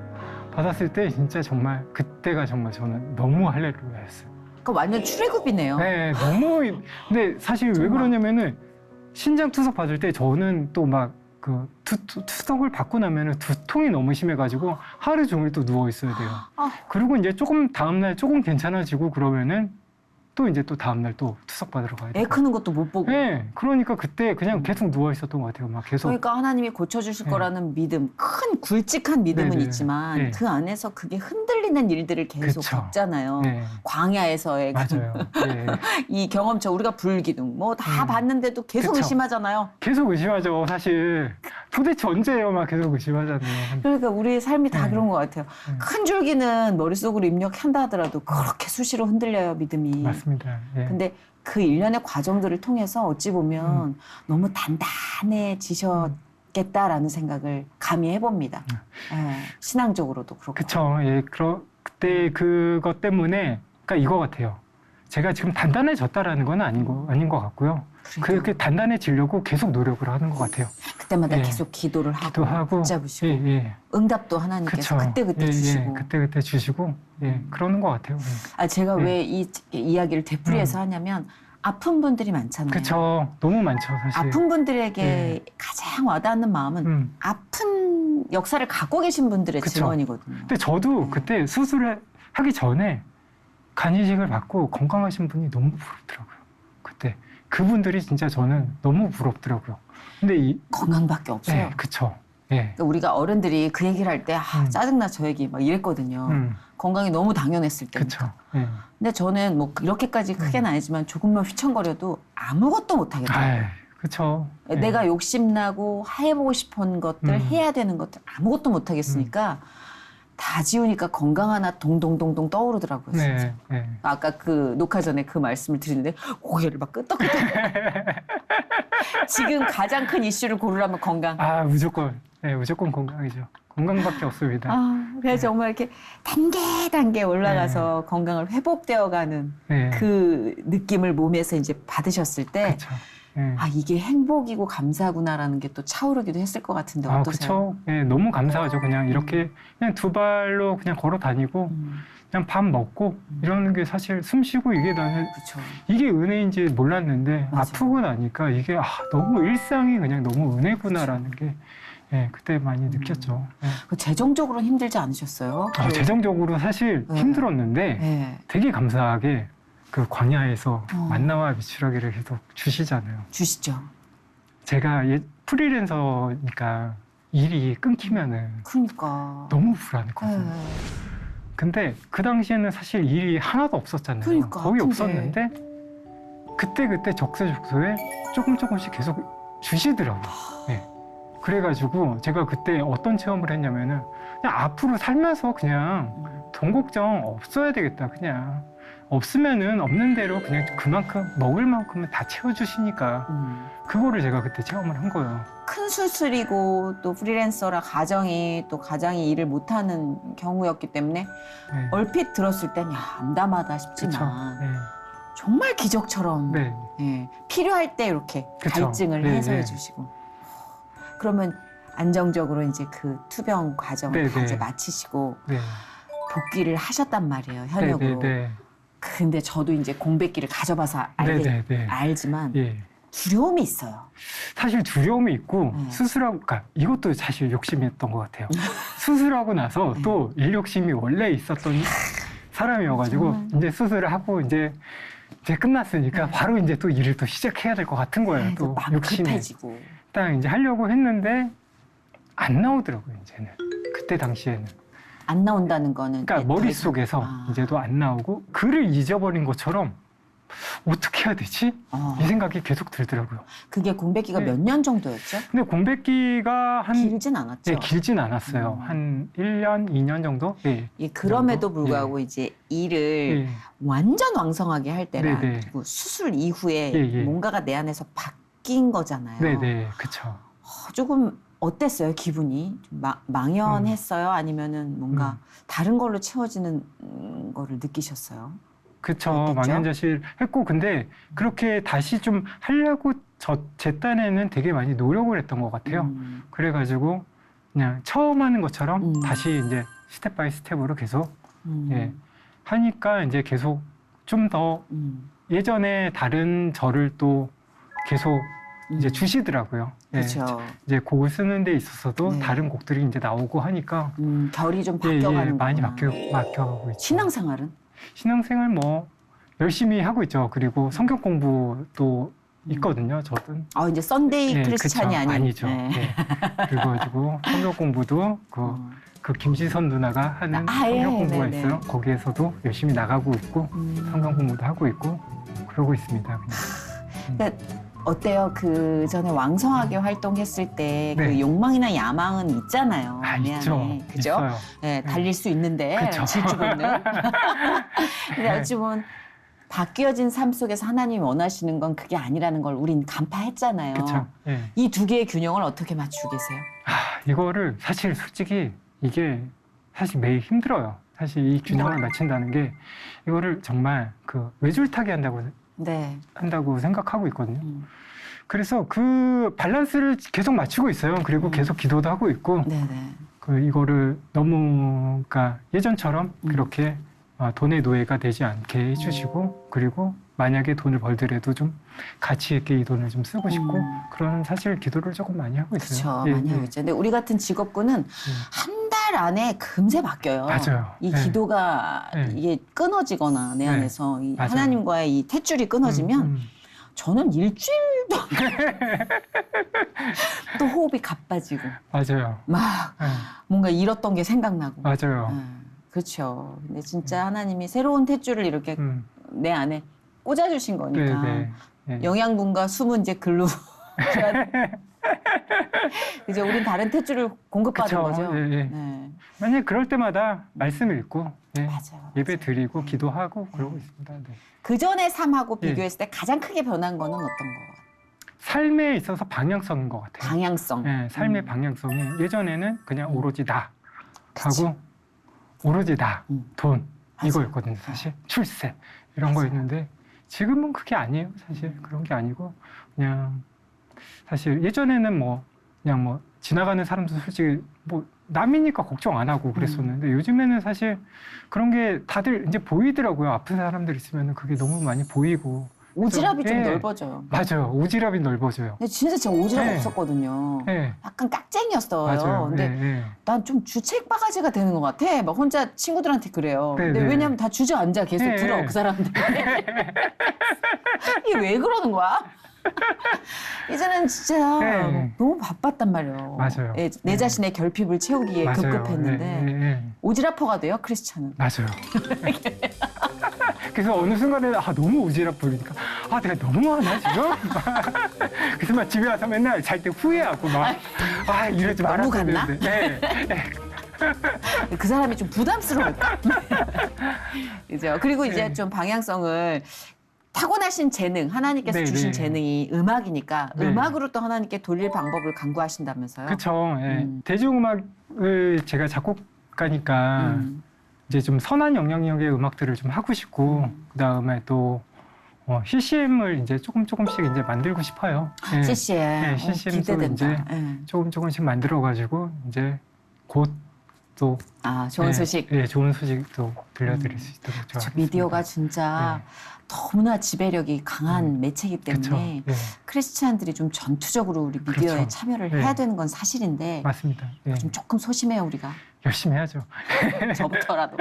Speaker 2: 받았을 때 진짜 정말 그때가 정말 저는 너무 할렐루야였어요.
Speaker 1: 그러니까 완전 출애굽이네요.
Speaker 2: 네, 너무. 근데 사실 왜
Speaker 1: 정말.
Speaker 2: 그러냐면은 신장 투석 받을 때 저는 또 막 그 투석을 받고 나면은 두통이 너무 심해가지고 하루 종일 또 누워 있어야 돼요. 그리고 이제 조금 다음날 조금 괜찮아지고 그러면은 또 이제 또 다음날 또 투석 받으러 가야 돼요.
Speaker 1: 애 크는 것도 못 보고.
Speaker 2: 네, 그러니까 그때 그냥 계속 누워 있었던 것 같아요. 막 계속.
Speaker 1: 그러니까 하나님이 고쳐주실
Speaker 2: 네.
Speaker 1: 거라는 믿음, 큰 굵직한 믿음은
Speaker 2: 네네.
Speaker 1: 있지만
Speaker 2: 네.
Speaker 1: 그 안에서 그게 흔들리는 일들을 계속
Speaker 2: 그쵸.
Speaker 1: 겪잖아요.
Speaker 2: 네,
Speaker 1: 광야에서의
Speaker 2: 맞아요. 네.
Speaker 1: 이 경험처 우리가 불기둥 뭐 다 봤는데도 계속
Speaker 2: 그쵸.
Speaker 1: 의심하잖아요.
Speaker 2: 계속 의심하죠. 사실 도대체 언제예요? 막 계속 의심하잖아요.
Speaker 1: 그러니까 우리의 삶이 다
Speaker 2: 네.
Speaker 1: 그런 것 같아요. 큰 줄기는 머릿속으로 입력한다 하더라도 그렇게 수시로 흔들려요, 믿음이.
Speaker 2: 맞습니다. 예.
Speaker 1: 근데 그 일련의 과정들을 통해서 어찌 보면 너무 단단해지셨겠다라는 생각을 감히 해봅니다. 예, 신앙적으로도 그렇고.
Speaker 2: 그쵸. 예, 그때 그것 때문에, 그러니까 이거 같아요. 제가 지금 단단해졌다라는 건 아닌 것 같고요.
Speaker 1: 그래도
Speaker 2: 그렇게 단단해지려고 계속 노력을 하는 것 같아요.
Speaker 1: 그때마다
Speaker 2: 예.
Speaker 1: 계속 기도를 하고
Speaker 2: 기도하고,
Speaker 1: 붙잡으시고
Speaker 2: 예, 예.
Speaker 1: 응답도 하나님께서
Speaker 2: 그쵸.
Speaker 1: 그때그때
Speaker 2: 예,
Speaker 1: 주시고.
Speaker 2: 예. 그때그때 주시고, 예, 그러는 것 같아요.
Speaker 1: 제가
Speaker 2: 네.
Speaker 1: 왜 이 이야기를 되풀이해서 하냐면 아픈 분들이 많잖아요.
Speaker 2: 그쵸. 너무 많죠, 사실.
Speaker 1: 아픈 분들에게
Speaker 2: 네.
Speaker 1: 가장 와닿는 마음은 아픈 역사를 갖고 계신 분들의
Speaker 2: 그쵸.
Speaker 1: 증언이거든요.
Speaker 2: 근데 저도 그때 수술을 하기 전에 간이식을 받고 건강하신 분이 너무 부럽더라고요. 그때 그분들이 진짜 저는 너무 부럽더라고요. 근데
Speaker 1: 건강밖에 없어요.
Speaker 2: 예, 그쵸. 예.
Speaker 1: 그러니까 우리가 어른들이 그 얘기를 할 때 짜증나 저 얘기 막 이랬거든요. 건강이 너무 당연했을 때니까.
Speaker 2: 그쵸. 예.
Speaker 1: 근데 저는 뭐 이렇게까지 크게는 아니지만 조금만 휘청거려도 아무것도 못 하겠더라고요.
Speaker 2: 아이, 그쵸. 예.
Speaker 1: 내가 욕심나고 해보고 싶은 것들, 해야 되는 것들 아무것도 못 하겠으니까 다 지우니까 건강 하나 동동동동 떠오르더라고요. 진짜.
Speaker 2: 네, 네.
Speaker 1: 아까 그 녹화 전에 그 말씀을 드리는데 고개를 막 끄덕끄덕. 지금 가장 큰 이슈를 고르라면 건강.
Speaker 2: 무조건. 네, 무조건 건강이죠. 건강밖에 없습니다.
Speaker 1: 그래서 정말 이렇게 단계 올라가서 건강을 회복되어가는
Speaker 2: 네.
Speaker 1: 그 느낌을 몸에서 이제 받으셨을 때
Speaker 2: 그쵸. 네.
Speaker 1: 이게 행복이고 감사구나라는 게 또 차오르기도 했을 것 같은데 어떠세요?
Speaker 2: 그쵸. 네, 너무 감사하죠. 그냥 이렇게 그냥 두 발로 그냥 걸어 다니고 그냥 밥 먹고 이러는 게 사실 숨 쉬고 이게 나는
Speaker 1: 그렇죠.
Speaker 2: 이게 은혜인지 몰랐는데
Speaker 1: 맞아.
Speaker 2: 아프고 나니까 이게 너무 일상이 그냥 너무 은혜구나라는 게 그때 많이 느꼈죠.
Speaker 1: 재정적으로는 힘들지 않으셨어요?
Speaker 2: 재정적으로 사실
Speaker 1: 네.
Speaker 2: 힘들었는데
Speaker 1: 네.
Speaker 2: 되게 감사하게 그 광야에서 만나와 미추라기를 계속 주시잖아요.
Speaker 1: 주시죠.
Speaker 2: 제가 프리랜서니까 일이 끊기면은
Speaker 1: 그러니까.
Speaker 2: 너무 불안했거든요.
Speaker 1: 네.
Speaker 2: 근데 그 당시에는 사실 일이 하나도 없었잖아요.
Speaker 1: 그러니까,
Speaker 2: 거의
Speaker 1: 근데.
Speaker 2: 없었는데 그때 적세적소에 조금씩 계속 주시더라고요. 네. 그래가지고 제가 그때 어떤 체험을 했냐면은 그냥 앞으로 살면서 그냥 돈 걱정 없어야 되겠다. 그냥 없으면은 없는 대로 그냥 그만큼 먹을 만큼은 다 채워주시니까 그거를 제가 그때 체험을 한 거예요.
Speaker 1: 큰 수술이고 또 프리랜서라 가정이 일을 못하는 경우였기 때문에
Speaker 2: 네.
Speaker 1: 얼핏 들었을 땐 암담하다 싶지만
Speaker 2: 그쵸. 네.
Speaker 1: 정말 기적처럼
Speaker 2: 네.
Speaker 1: 필요할 때 이렇게
Speaker 2: 그쵸.
Speaker 1: 갈증을
Speaker 2: 네,
Speaker 1: 해소해
Speaker 2: 네.
Speaker 1: 주시고 그러면 안정적으로 이제 그 투병 과정을
Speaker 2: 네,
Speaker 1: 다
Speaker 2: 네.
Speaker 1: 이제 마치시고
Speaker 2: 네.
Speaker 1: 복귀를 하셨단 말이에요,
Speaker 2: 네.
Speaker 1: 현역으로.
Speaker 2: 네.
Speaker 1: 근데 저도 이제 공백기를 가져봐서
Speaker 2: 네. 네. 네.
Speaker 1: 알지만
Speaker 2: 예.
Speaker 1: 두려움이 있어요.
Speaker 2: 사실 두려움이 있고
Speaker 1: 네.
Speaker 2: 수술하고, 그러니까 이것도 사실 욕심이었던 것 같아요. 수술하고 나서
Speaker 1: 네.
Speaker 2: 또 일 욕심이 원래 있었던 사람이어가지고
Speaker 1: 정말.
Speaker 2: 이제 수술을 하고 이제 끝났으니까
Speaker 1: 네.
Speaker 2: 바로 이제 또 일을 또 시작해야 될 것 같은 거예요. 또
Speaker 1: 마음
Speaker 2: 욕심이.
Speaker 1: 급해지고.
Speaker 2: 딱 이제 하려고 했는데 안 나오더라고요. 이제는 그때 당시에는.
Speaker 1: 안 나온다는 거는
Speaker 2: 그러니까
Speaker 1: 이제 더
Speaker 2: 머릿속에서
Speaker 1: 이상-
Speaker 2: 이제도 안 나오고 글을 잊어버린 것처럼 어떻게 해야 되지?
Speaker 1: 어.
Speaker 2: 이 생각이 계속 들더라고요.
Speaker 1: 그게 공백기가
Speaker 2: 네.
Speaker 1: 몇 년 정도였죠?
Speaker 2: 근데 공백기가 한
Speaker 1: 길진 않았죠.
Speaker 2: 예, 길진 않았어요. 한 1년, 2년 정도? 예.
Speaker 1: 예, 그럼에도
Speaker 2: 정도?
Speaker 1: 불구하고 이제 일을
Speaker 2: 예.
Speaker 1: 완전 왕성하게 할 때랑
Speaker 2: 네네.
Speaker 1: 그리고 수술 이후에
Speaker 2: 예, 예.
Speaker 1: 뭔가가 내 안에서 바뀐 거잖아요.
Speaker 2: 네네, 그쵸.
Speaker 1: 조금 어땠어요, 기분이? 좀 망연했어요? 아니면은 뭔가 다른 걸로 채워지는 거를 느끼셨어요?
Speaker 2: 그쵸.
Speaker 1: 어땠죠?
Speaker 2: 망연자실 했고, 근데 그렇게 다시 좀 하려고 제 딴에는 되게 많이 노력을 했던 것 같아요. 그래가지고 그냥 처음 하는 것처럼 다시 이제 스텝 바이 스텝으로 계속 예, 하니까 이제 계속 좀 더 예전에 다른 저를 또 계속 이제 주시더라고요. 예,
Speaker 1: 그렇죠.
Speaker 2: 이제 곡을 쓰는 데 있어서도
Speaker 1: 네.
Speaker 2: 다른 곡들이 이제 나오고 하니까
Speaker 1: 결이 좀
Speaker 2: 예,
Speaker 1: 바뀌어가는
Speaker 2: 많이 바뀌어가고 있죠.
Speaker 1: 신앙생활은?
Speaker 2: 신앙생활 뭐 열심히 하고 있죠. 그리고 성경 공부도 있거든요. 저도.
Speaker 1: 이제 썬데이
Speaker 2: 예,
Speaker 1: 크리스찬이
Speaker 2: 그쵸.
Speaker 1: 아닌.
Speaker 2: 아니죠.
Speaker 1: 네.
Speaker 2: 예. 그래가지고 성경 공부도 그 김지선 누나가 하는
Speaker 1: 예,
Speaker 2: 성경 공부가
Speaker 1: 네네.
Speaker 2: 있어요. 거기에서도 열심히 나가고 있고 성경 공부도 하고 있고 그러고 있습니다. 그냥.
Speaker 1: 그러니까 어때요? 그 전에 왕성하게 활동했을 때 그
Speaker 2: 네.
Speaker 1: 욕망이나 야망은 있잖아요. 내
Speaker 2: 있죠.
Speaker 1: 안에. 그죠?
Speaker 2: 있어요.
Speaker 1: 네, 달릴 수 있는데
Speaker 2: 그쵸.
Speaker 1: 질주 본능. 근데
Speaker 2: 네.
Speaker 1: 어찌 보면 바뀌어진 삶 속에서 하나님이 원하시는 건 그게 아니라는 걸 우린 간파했잖아요.
Speaker 2: 그렇죠. 예.
Speaker 1: 이 두 개의 균형을 어떻게 맞추고 계세요?
Speaker 2: 이거를 사실 솔직히 이게 사실 매일 힘들어요. 사실 이 균형을 맞춘다는 게 이거를 정말 그 외줄타기
Speaker 1: 네.
Speaker 2: 한다고 생각하고 있거든요.
Speaker 1: 음.
Speaker 2: 그래서 그 밸런스를 계속 맞추고 있어요. 그리고 계속 기도도 하고 있고
Speaker 1: 네네.
Speaker 2: 그 이거를 너무 그러니까 예전처럼 그렇게 돈의 노예가 되지 않게 해주시고 그리고 만약에 돈을 벌더라도 좀 가치 있게 이 돈을 좀 쓰고 싶고 그런 사실 기도를 조금 많이 하고 있어요.
Speaker 1: 그렇죠. 많이 하고 있죠. 근데 우리 같은 직업군은 한 달 안에 금세 바뀌어요.
Speaker 2: 맞아요.
Speaker 1: 이
Speaker 2: 네.
Speaker 1: 기도가
Speaker 2: 네.
Speaker 1: 이게 끊어지거나 내
Speaker 2: 네.
Speaker 1: 안에서 이
Speaker 2: 맞아요.
Speaker 1: 하나님과의 이 탯줄이 끊어지면 저는 일주일도 또 호흡이 가빠지고
Speaker 2: 맞아요.
Speaker 1: 막
Speaker 2: 네.
Speaker 1: 뭔가 잃었던 게 생각나고.
Speaker 2: 맞아요.
Speaker 1: 그렇죠. 근데 진짜 하나님이 새로운 탯줄을 이렇게 내 안에 꽂아주신 거니까
Speaker 2: 네, 네.
Speaker 1: 영양분과 수분 이제 글로 이제 우린 다른 탯줄을 공급받은
Speaker 2: 그쵸.
Speaker 1: 거죠.
Speaker 2: 예, 예.
Speaker 1: 네.
Speaker 2: 만약에 그럴 때마다 말씀을 읽고 예,
Speaker 1: 맞아요.
Speaker 2: 예배 드리고 기도하고 그러고 있습니다. 네.
Speaker 1: 그 전의 삶하고
Speaker 2: 예.
Speaker 1: 비교했을 때 가장 크게 변한 거는 어떤 거?
Speaker 2: 삶에 있어서 방향성인 것 같아요.
Speaker 1: 방향성.
Speaker 2: 예, 삶의 방향성이 예전에는 그냥 오로지 나
Speaker 1: 그치.
Speaker 2: 하고 오로지 나, 돈
Speaker 1: 맞아요.
Speaker 2: 이거였거든요. 사실 출세 이런
Speaker 1: 맞아요.
Speaker 2: 거였는데 지금은 그게 아니에요. 사실 그런 게 아니고 그냥 사실 예전에는 뭐 그냥 뭐 지나가는 사람도 솔직히 뭐 남이니까 걱정 안 하고 그랬었는데 요즘에는 사실 그런 게 다들 이제 보이더라고요. 아픈 사람들 있으면 그게 너무 많이 보이고
Speaker 1: 오지랖이 좀
Speaker 2: 예.
Speaker 1: 넓어져요.
Speaker 2: 맞아요. 오지랖이 넓어져요.
Speaker 1: 근데 진짜 제가 오지랖
Speaker 2: 네.
Speaker 1: 없었거든요.
Speaker 2: 예.
Speaker 1: 약간 깍쟁이였어요.
Speaker 2: 맞아요.
Speaker 1: 근데
Speaker 2: 예, 예.
Speaker 1: 난 좀 주책 바가지가 되는 것 같아. 막 혼자 친구들한테 그래요.
Speaker 2: 네,
Speaker 1: 근데
Speaker 2: 네.
Speaker 1: 왜냐면 다 주저앉아 계속
Speaker 2: 네,
Speaker 1: 들어
Speaker 2: 네.
Speaker 1: 그 사람들. 이게 왜 그러는 거야? 이제는 진짜
Speaker 2: 네.
Speaker 1: 너무 바빴단 말이에요.
Speaker 2: 맞아요.
Speaker 1: 내
Speaker 2: 네.
Speaker 1: 자신의 결핍을 채우기에
Speaker 2: 맞아요.
Speaker 1: 급급했는데
Speaker 2: 예, 예, 예.
Speaker 1: 오지랖퍼가 돼요 크리스찬은.
Speaker 2: 맞아요. 그래서 어느 순간에 너무 오지랖 부리니까 내가 너무하나 지금? 그래서 막 집에 와서 맨날 잘 때 후회하고 막 이러지
Speaker 1: 너무
Speaker 2: 말았어야
Speaker 1: 갔나?
Speaker 2: 되는데. 네.
Speaker 1: 그 사람이 좀 부담스러울까? 그죠. 그리고 이제
Speaker 2: 네.
Speaker 1: 좀 방향성을 타고나신 재능, 하나님께서
Speaker 2: 네,
Speaker 1: 주신
Speaker 2: 네.
Speaker 1: 재능이 음악이니까
Speaker 2: 네.
Speaker 1: 음악으로 또 하나님께 돌릴 방법을 강구하신다면서요?
Speaker 2: 그쵸. 예. 대중음악을 제가 작곡가니까 이제 좀 선한 영향력의 음악들을 좀 하고 싶고 그다음에 또 CCM을 이제 조금씩 이제 만들고 싶어요. 예.
Speaker 1: CCM.
Speaker 2: 네, CCM도
Speaker 1: 기대된다.
Speaker 2: 이제
Speaker 1: 예.
Speaker 2: 조금씩 만들어가지고 이제 곧 또
Speaker 1: 좋은
Speaker 2: 예,
Speaker 1: 소식.
Speaker 2: 예, 좋은 소식도 들려드릴 수 있도록
Speaker 1: 그쵸,
Speaker 2: 좋아하겠습니다.
Speaker 1: 미디어가 진짜 너무나 지배력이 강한 매체이기 때문에
Speaker 2: 그렇죠. 예,
Speaker 1: 크리스찬들이 좀 전투적으로 우리 미디어에
Speaker 2: 그렇죠.
Speaker 1: 참여를
Speaker 2: 예.
Speaker 1: 해야 되는 건 사실인데
Speaker 2: 맞습니다. 예.
Speaker 1: 좀 조금 소심해요 우리가.
Speaker 2: 열심히 해야죠.
Speaker 1: 저부터라도.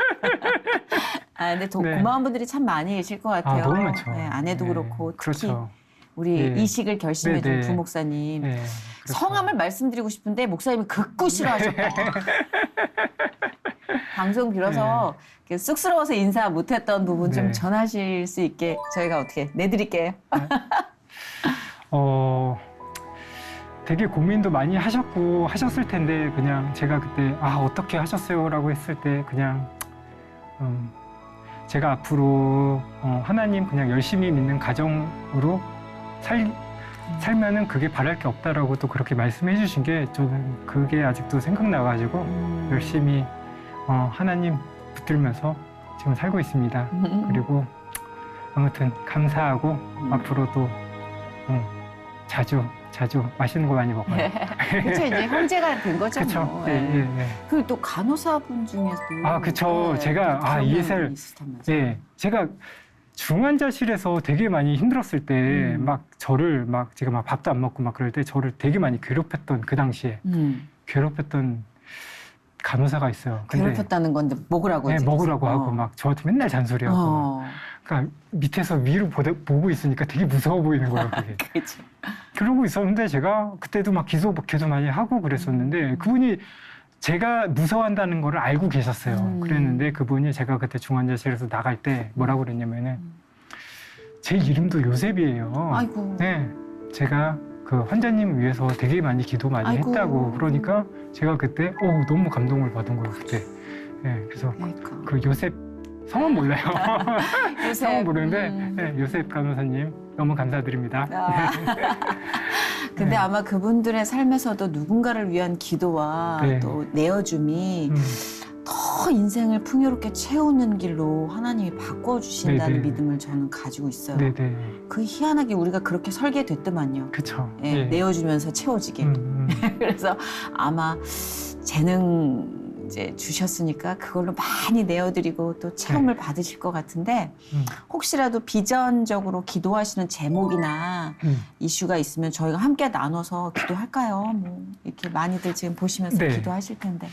Speaker 1: 근데
Speaker 2: 네.
Speaker 1: 고마운 분들이 참 많이 계실 것 같아요.
Speaker 2: 너무 많죠.
Speaker 1: 네, 아내도
Speaker 2: 예,
Speaker 1: 그렇고 특히
Speaker 2: 그렇죠.
Speaker 1: 우리
Speaker 2: 예.
Speaker 1: 이식을 결심해준
Speaker 2: 네, 네.
Speaker 1: 부목사님.
Speaker 2: 예, 그렇죠.
Speaker 1: 성함을 말씀드리고 싶은데 목사님이 극구 싫어하셨다. 방송 빌어서 쑥스러워서 인사 못했던 부분 좀
Speaker 2: 네.
Speaker 1: 전하실 수 있게 저희가 어떻게 내드릴게요.
Speaker 2: 되게 고민도 많이 하셨을 텐데 그냥 제가 그때 어떻게 하셨어요라고 했을 때 그냥 제가 앞으로 하나님 그냥 열심히 믿는 가정으로 살면은 그게 바랄 게 없다라고 또 그렇게 말씀해 주신 게 저는 그게 아직도 생각나가지고 열심히 하나님 붙들면서 지금 살고 있습니다. 그리고 아무튼 감사하고 앞으로도 자주 맛있는 거 많이 먹어요.
Speaker 1: 그렇죠. 이제 형제가 된 거죠.
Speaker 2: 그렇죠.
Speaker 1: 뭐.
Speaker 2: 예.
Speaker 1: 그리고 또 간호사분 중에서도
Speaker 2: 그쵸. 제가 이해를 제가 중환자실에서 되게 많이 힘들었을 때 저를 제가 막 밥도 안 먹고 막 그럴 때 저를 되게 많이 괴롭혔던 그 당시에 괴롭혔던 간호사가 있어요. 근데
Speaker 1: 괴롭혔다는 건데 먹으라고
Speaker 2: 네,
Speaker 1: 이제
Speaker 2: 먹으라고
Speaker 1: 계속.
Speaker 2: 하고 막 저한테 맨날 잔소리하고 막. 그러니까 밑에서 위로 보고 있으니까 되게 무서워 보이는 거예요. 그게.
Speaker 1: 그렇죠.
Speaker 2: 그러고 있었는데 제가 그때도 막 기도 많이 하고 그랬었는데 그분이 제가 무서워한다는 거를 알고 계셨어요. 그랬는데 그분이 제가 그때 중환자실에서 나갈 때 뭐라고 그랬냐면은 제 이름도 요셉이에요.
Speaker 1: 아이고.
Speaker 2: 네, 제가 그 환자님 위해서 되게 많이 기도 많이
Speaker 1: 아이고.
Speaker 2: 했다고 그러니까 제가 그때 너무 감동을 받은 거예요 그때. 네, 그래서
Speaker 1: 그러니까.
Speaker 2: 그 요셉 성은 몰라요.
Speaker 1: 요셉.
Speaker 2: 성은 모르는데 네, 요셉 간호사님 너무 감사드립니다.
Speaker 1: 근데
Speaker 2: 네.
Speaker 1: 아마 그분들의 삶에서도 누군가를 위한 기도와
Speaker 2: 네.
Speaker 1: 또 내어줌이 더 인생을 풍요롭게 채우는 길로 하나님이 바꿔주신다는
Speaker 2: 네네.
Speaker 1: 믿음을 저는 가지고 있어요.
Speaker 2: 네네.
Speaker 1: 그 희한하게 우리가 그렇게 설계됐더만요.
Speaker 2: 그쵸.
Speaker 1: 예, 내어주면서 채워지게. 그래서 아마 재능 이제 주셨으니까 그걸로 많이 내어드리고 또 체험을 받으실 것 같은데 혹시라도 비전적으로 기도하시는 제목이나 이슈가 있으면 저희가 함께 나눠서 기도할까요? 뭐 이렇게 많이들 지금 보시면서
Speaker 2: 네.
Speaker 1: 기도하실 텐데.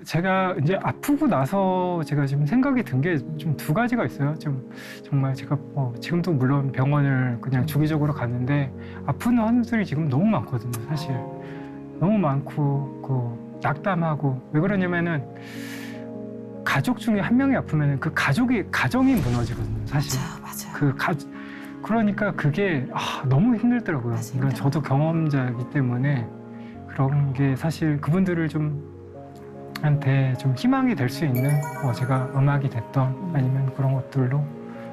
Speaker 2: 제가 이제 아프고 나서 제가 지금 생각이 든 게 좀 두 가지가 있어요. 좀 정말 제가 지금도 물론 병원을 그냥 주기적으로 가는데 아픈 환자들이 지금 너무 많거든요. 사실 너무 많고 낙담하고 왜 그러냐면은 가족 중에 한 명이 아프면은 그 가정이 무너지거든요. 사실
Speaker 1: 맞아요.
Speaker 2: 그러니까 그게 너무 힘들더라고요.
Speaker 1: 맞아요.
Speaker 2: 그러니까 저도 경험자이기 때문에 그런 게 사실 그분들을 한테 좀 희망이 될 수 있는 제가 음악이 됐던 아니면 그런 것들로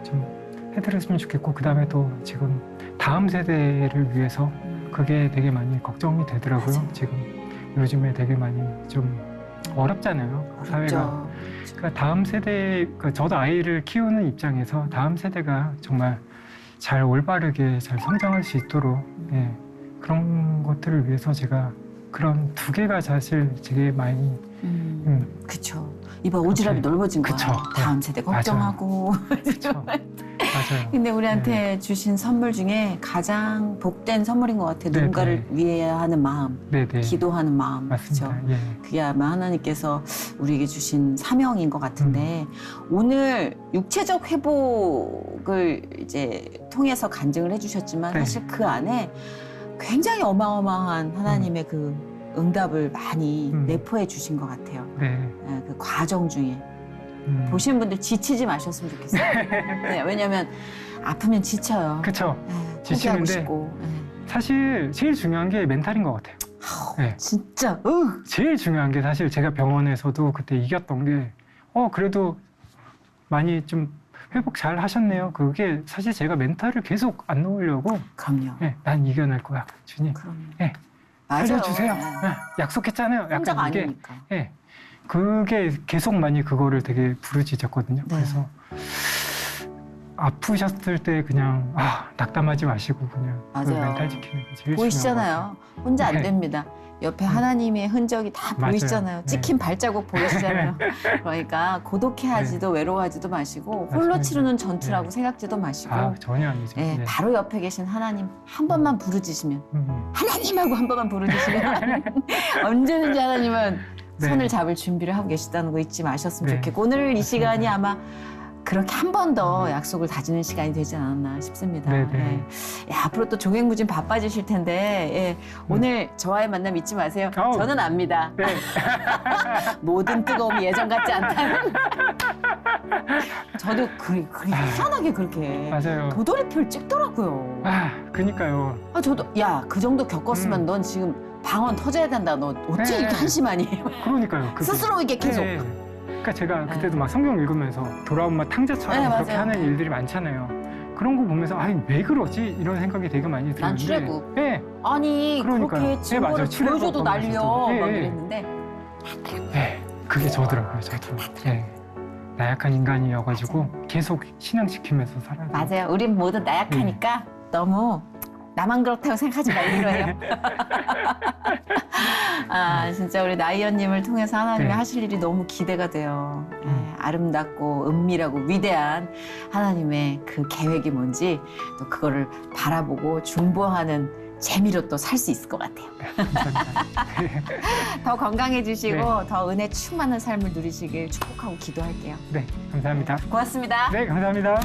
Speaker 2: 좀 해드렸으면 좋겠고 그 다음에 또 지금 다음 세대를 위해서 그게 되게 많이 걱정이 되더라고요.
Speaker 1: 맞아요.
Speaker 2: 지금 요즘에 되게 많이 좀 어렵잖아요. 사회가. 그러니까 다음 세대, 저도 아이를 키우는 입장에서 다음 세대가 정말 잘 올바르게 잘 성장할 수 있도록 그런 것들을 위해서 제가 그런 두 개가 사실 되게 많이
Speaker 1: 그쵸. 이봐 오지랖이 넓어진 거야.
Speaker 2: 그쵸.
Speaker 1: 다음 세대 걱정하고.
Speaker 2: 그렇죠. 맞아요.
Speaker 1: 근데 우리한테 주신 선물 중에 가장 복된 선물인 것 같아요. 누군가를 위해 하는 마음,
Speaker 2: 네네.
Speaker 1: 기도하는 마음.
Speaker 2: 맞습니다.
Speaker 1: 그렇죠? 그게 아마 하나님께서 우리에게 주신 사명인 것 같은데 오늘 육체적 회복을 이제 통해서 간증을 해주셨지만
Speaker 2: 네.
Speaker 1: 사실 그 안에 굉장히 어마어마한 하나님의 그 응답을 많이 내포해 주신 것 같아요.
Speaker 2: 네.
Speaker 1: 그 과정 중에. 보시는 분들 지치지 마셨으면 좋겠어요. 네, 왜냐하면 아프면 지쳐요.
Speaker 2: 그쵸.
Speaker 1: 포기하고
Speaker 2: 지치는데
Speaker 1: 싶고.
Speaker 2: 사실 제일 중요한 게 멘탈인 것 같아요. 네.
Speaker 1: 진짜.
Speaker 2: 제일 중요한 게 사실 제가 병원에서도 그때 이겼던 게 그래도 많이 좀 회복 잘 하셨네요. 그게 사실 제가 멘탈을 계속 안 놓으려고
Speaker 1: 그럼요.
Speaker 2: 난 이겨낼 거야. 주님.
Speaker 1: 그럼요.
Speaker 2: 맞아요. 살려주세요. 약속했잖아요.
Speaker 1: 혼자가
Speaker 2: 약간 이게.
Speaker 1: 아니니까.
Speaker 2: 그게 계속 많이 그거를 되게 부르짖었거든요.
Speaker 1: 네.
Speaker 2: 그래서 아프셨을 때 그냥 낙담하지 마시고 그냥 그
Speaker 1: 맞아요.
Speaker 2: 멘탈 지키는 게 제일
Speaker 1: 보이시잖아요. 혼자 안
Speaker 2: 네.
Speaker 1: 됩니다. 옆에 하나님의 흔적이 다
Speaker 2: 맞아요.
Speaker 1: 보이시잖아요.
Speaker 2: 네.
Speaker 1: 찍힌 발자국 보이시잖아요. 그러니까 고독해하지도 외로워하지도 마시고 홀로
Speaker 2: 맞습니다.
Speaker 1: 치르는 전투라고
Speaker 2: 네.
Speaker 1: 생각지도 마시고
Speaker 2: 중요해요. 전혀 아니죠.
Speaker 1: 예,
Speaker 2: 네.
Speaker 1: 바로 옆에 계신 하나님 한 번만 부르짖으면
Speaker 2: 음.
Speaker 1: 하나님하고 한 번만 부르짖으면 언제든지 하나님은
Speaker 2: 네.
Speaker 1: 손을 잡을 준비를 하고 계시다는 거 잊지 마셨으면
Speaker 2: 네.
Speaker 1: 좋겠고 오늘 이
Speaker 2: 맞습니다.
Speaker 1: 시간이 아마 그렇게 한 번 더 약속을 다지는 시간이 되지 않았나 싶습니다.
Speaker 2: 네, 네.
Speaker 1: 예. 야, 앞으로 또 종횡무진 바빠지실 텐데 예, 오늘 저와의 만남 잊지 마세요.
Speaker 2: 아우.
Speaker 1: 저는 압니다.
Speaker 2: 네.
Speaker 1: 모든 뜨거움이 예전 같지 않다는. 저도 희한하게 그렇게
Speaker 2: 맞아요.
Speaker 1: 도돌이표를 찍더라고요.
Speaker 2: 그니까요.
Speaker 1: 저도 야, 그 정도 겪었으면 넌 지금 방언 터져야 된다. 너 어째
Speaker 2: 네.
Speaker 1: 이렇게 한심하니?
Speaker 2: 그러니까요. 그게.
Speaker 1: 스스로 이게 계속.
Speaker 2: 네. 그러니까 제가 그때도 막 성경 읽으면서 돌아온 맛 탕자처럼
Speaker 1: 네,
Speaker 2: 그렇게
Speaker 1: 맞아요.
Speaker 2: 하는 일들이 많잖아요. 그런 거 보면서 왜 그러지? 이런 생각이 되게 많이 들었는데.
Speaker 1: 난 출애굽.
Speaker 2: 네.
Speaker 1: 아니
Speaker 2: 그러니까요.
Speaker 1: 그렇게 증거를
Speaker 2: 맞아요. 출애굽
Speaker 1: 보여줘도 날려
Speaker 2: 보면서도.
Speaker 1: 막
Speaker 2: 예, 예.
Speaker 1: 이랬는데
Speaker 2: 네. 그게 저더라고요. 저도. 네. 나약한 인간이어가지고 계속 신앙 지키면서 살아야 돼요.
Speaker 1: 맞아요. 우린 모두 나약하니까 너무 나만 그렇다고 생각하지 말기로 해요. 진짜 우리 나이언님을 통해서 하나님이
Speaker 2: 네.
Speaker 1: 하실 일이 너무 기대가 돼요. 아름답고 은밀하고 위대한 하나님의 그 계획이 뭔지 또 그거를 바라보고 중보하는 재미로 또 살 수 있을 것 같아요.
Speaker 2: 감사합니다.
Speaker 1: 더 건강해지시고
Speaker 2: 네.
Speaker 1: 더 은혜 충만한 삶을 누리시길 축복하고 기도할게요.
Speaker 2: 네, 감사합니다.
Speaker 1: 고맙습니다.
Speaker 2: 네, 감사합니다.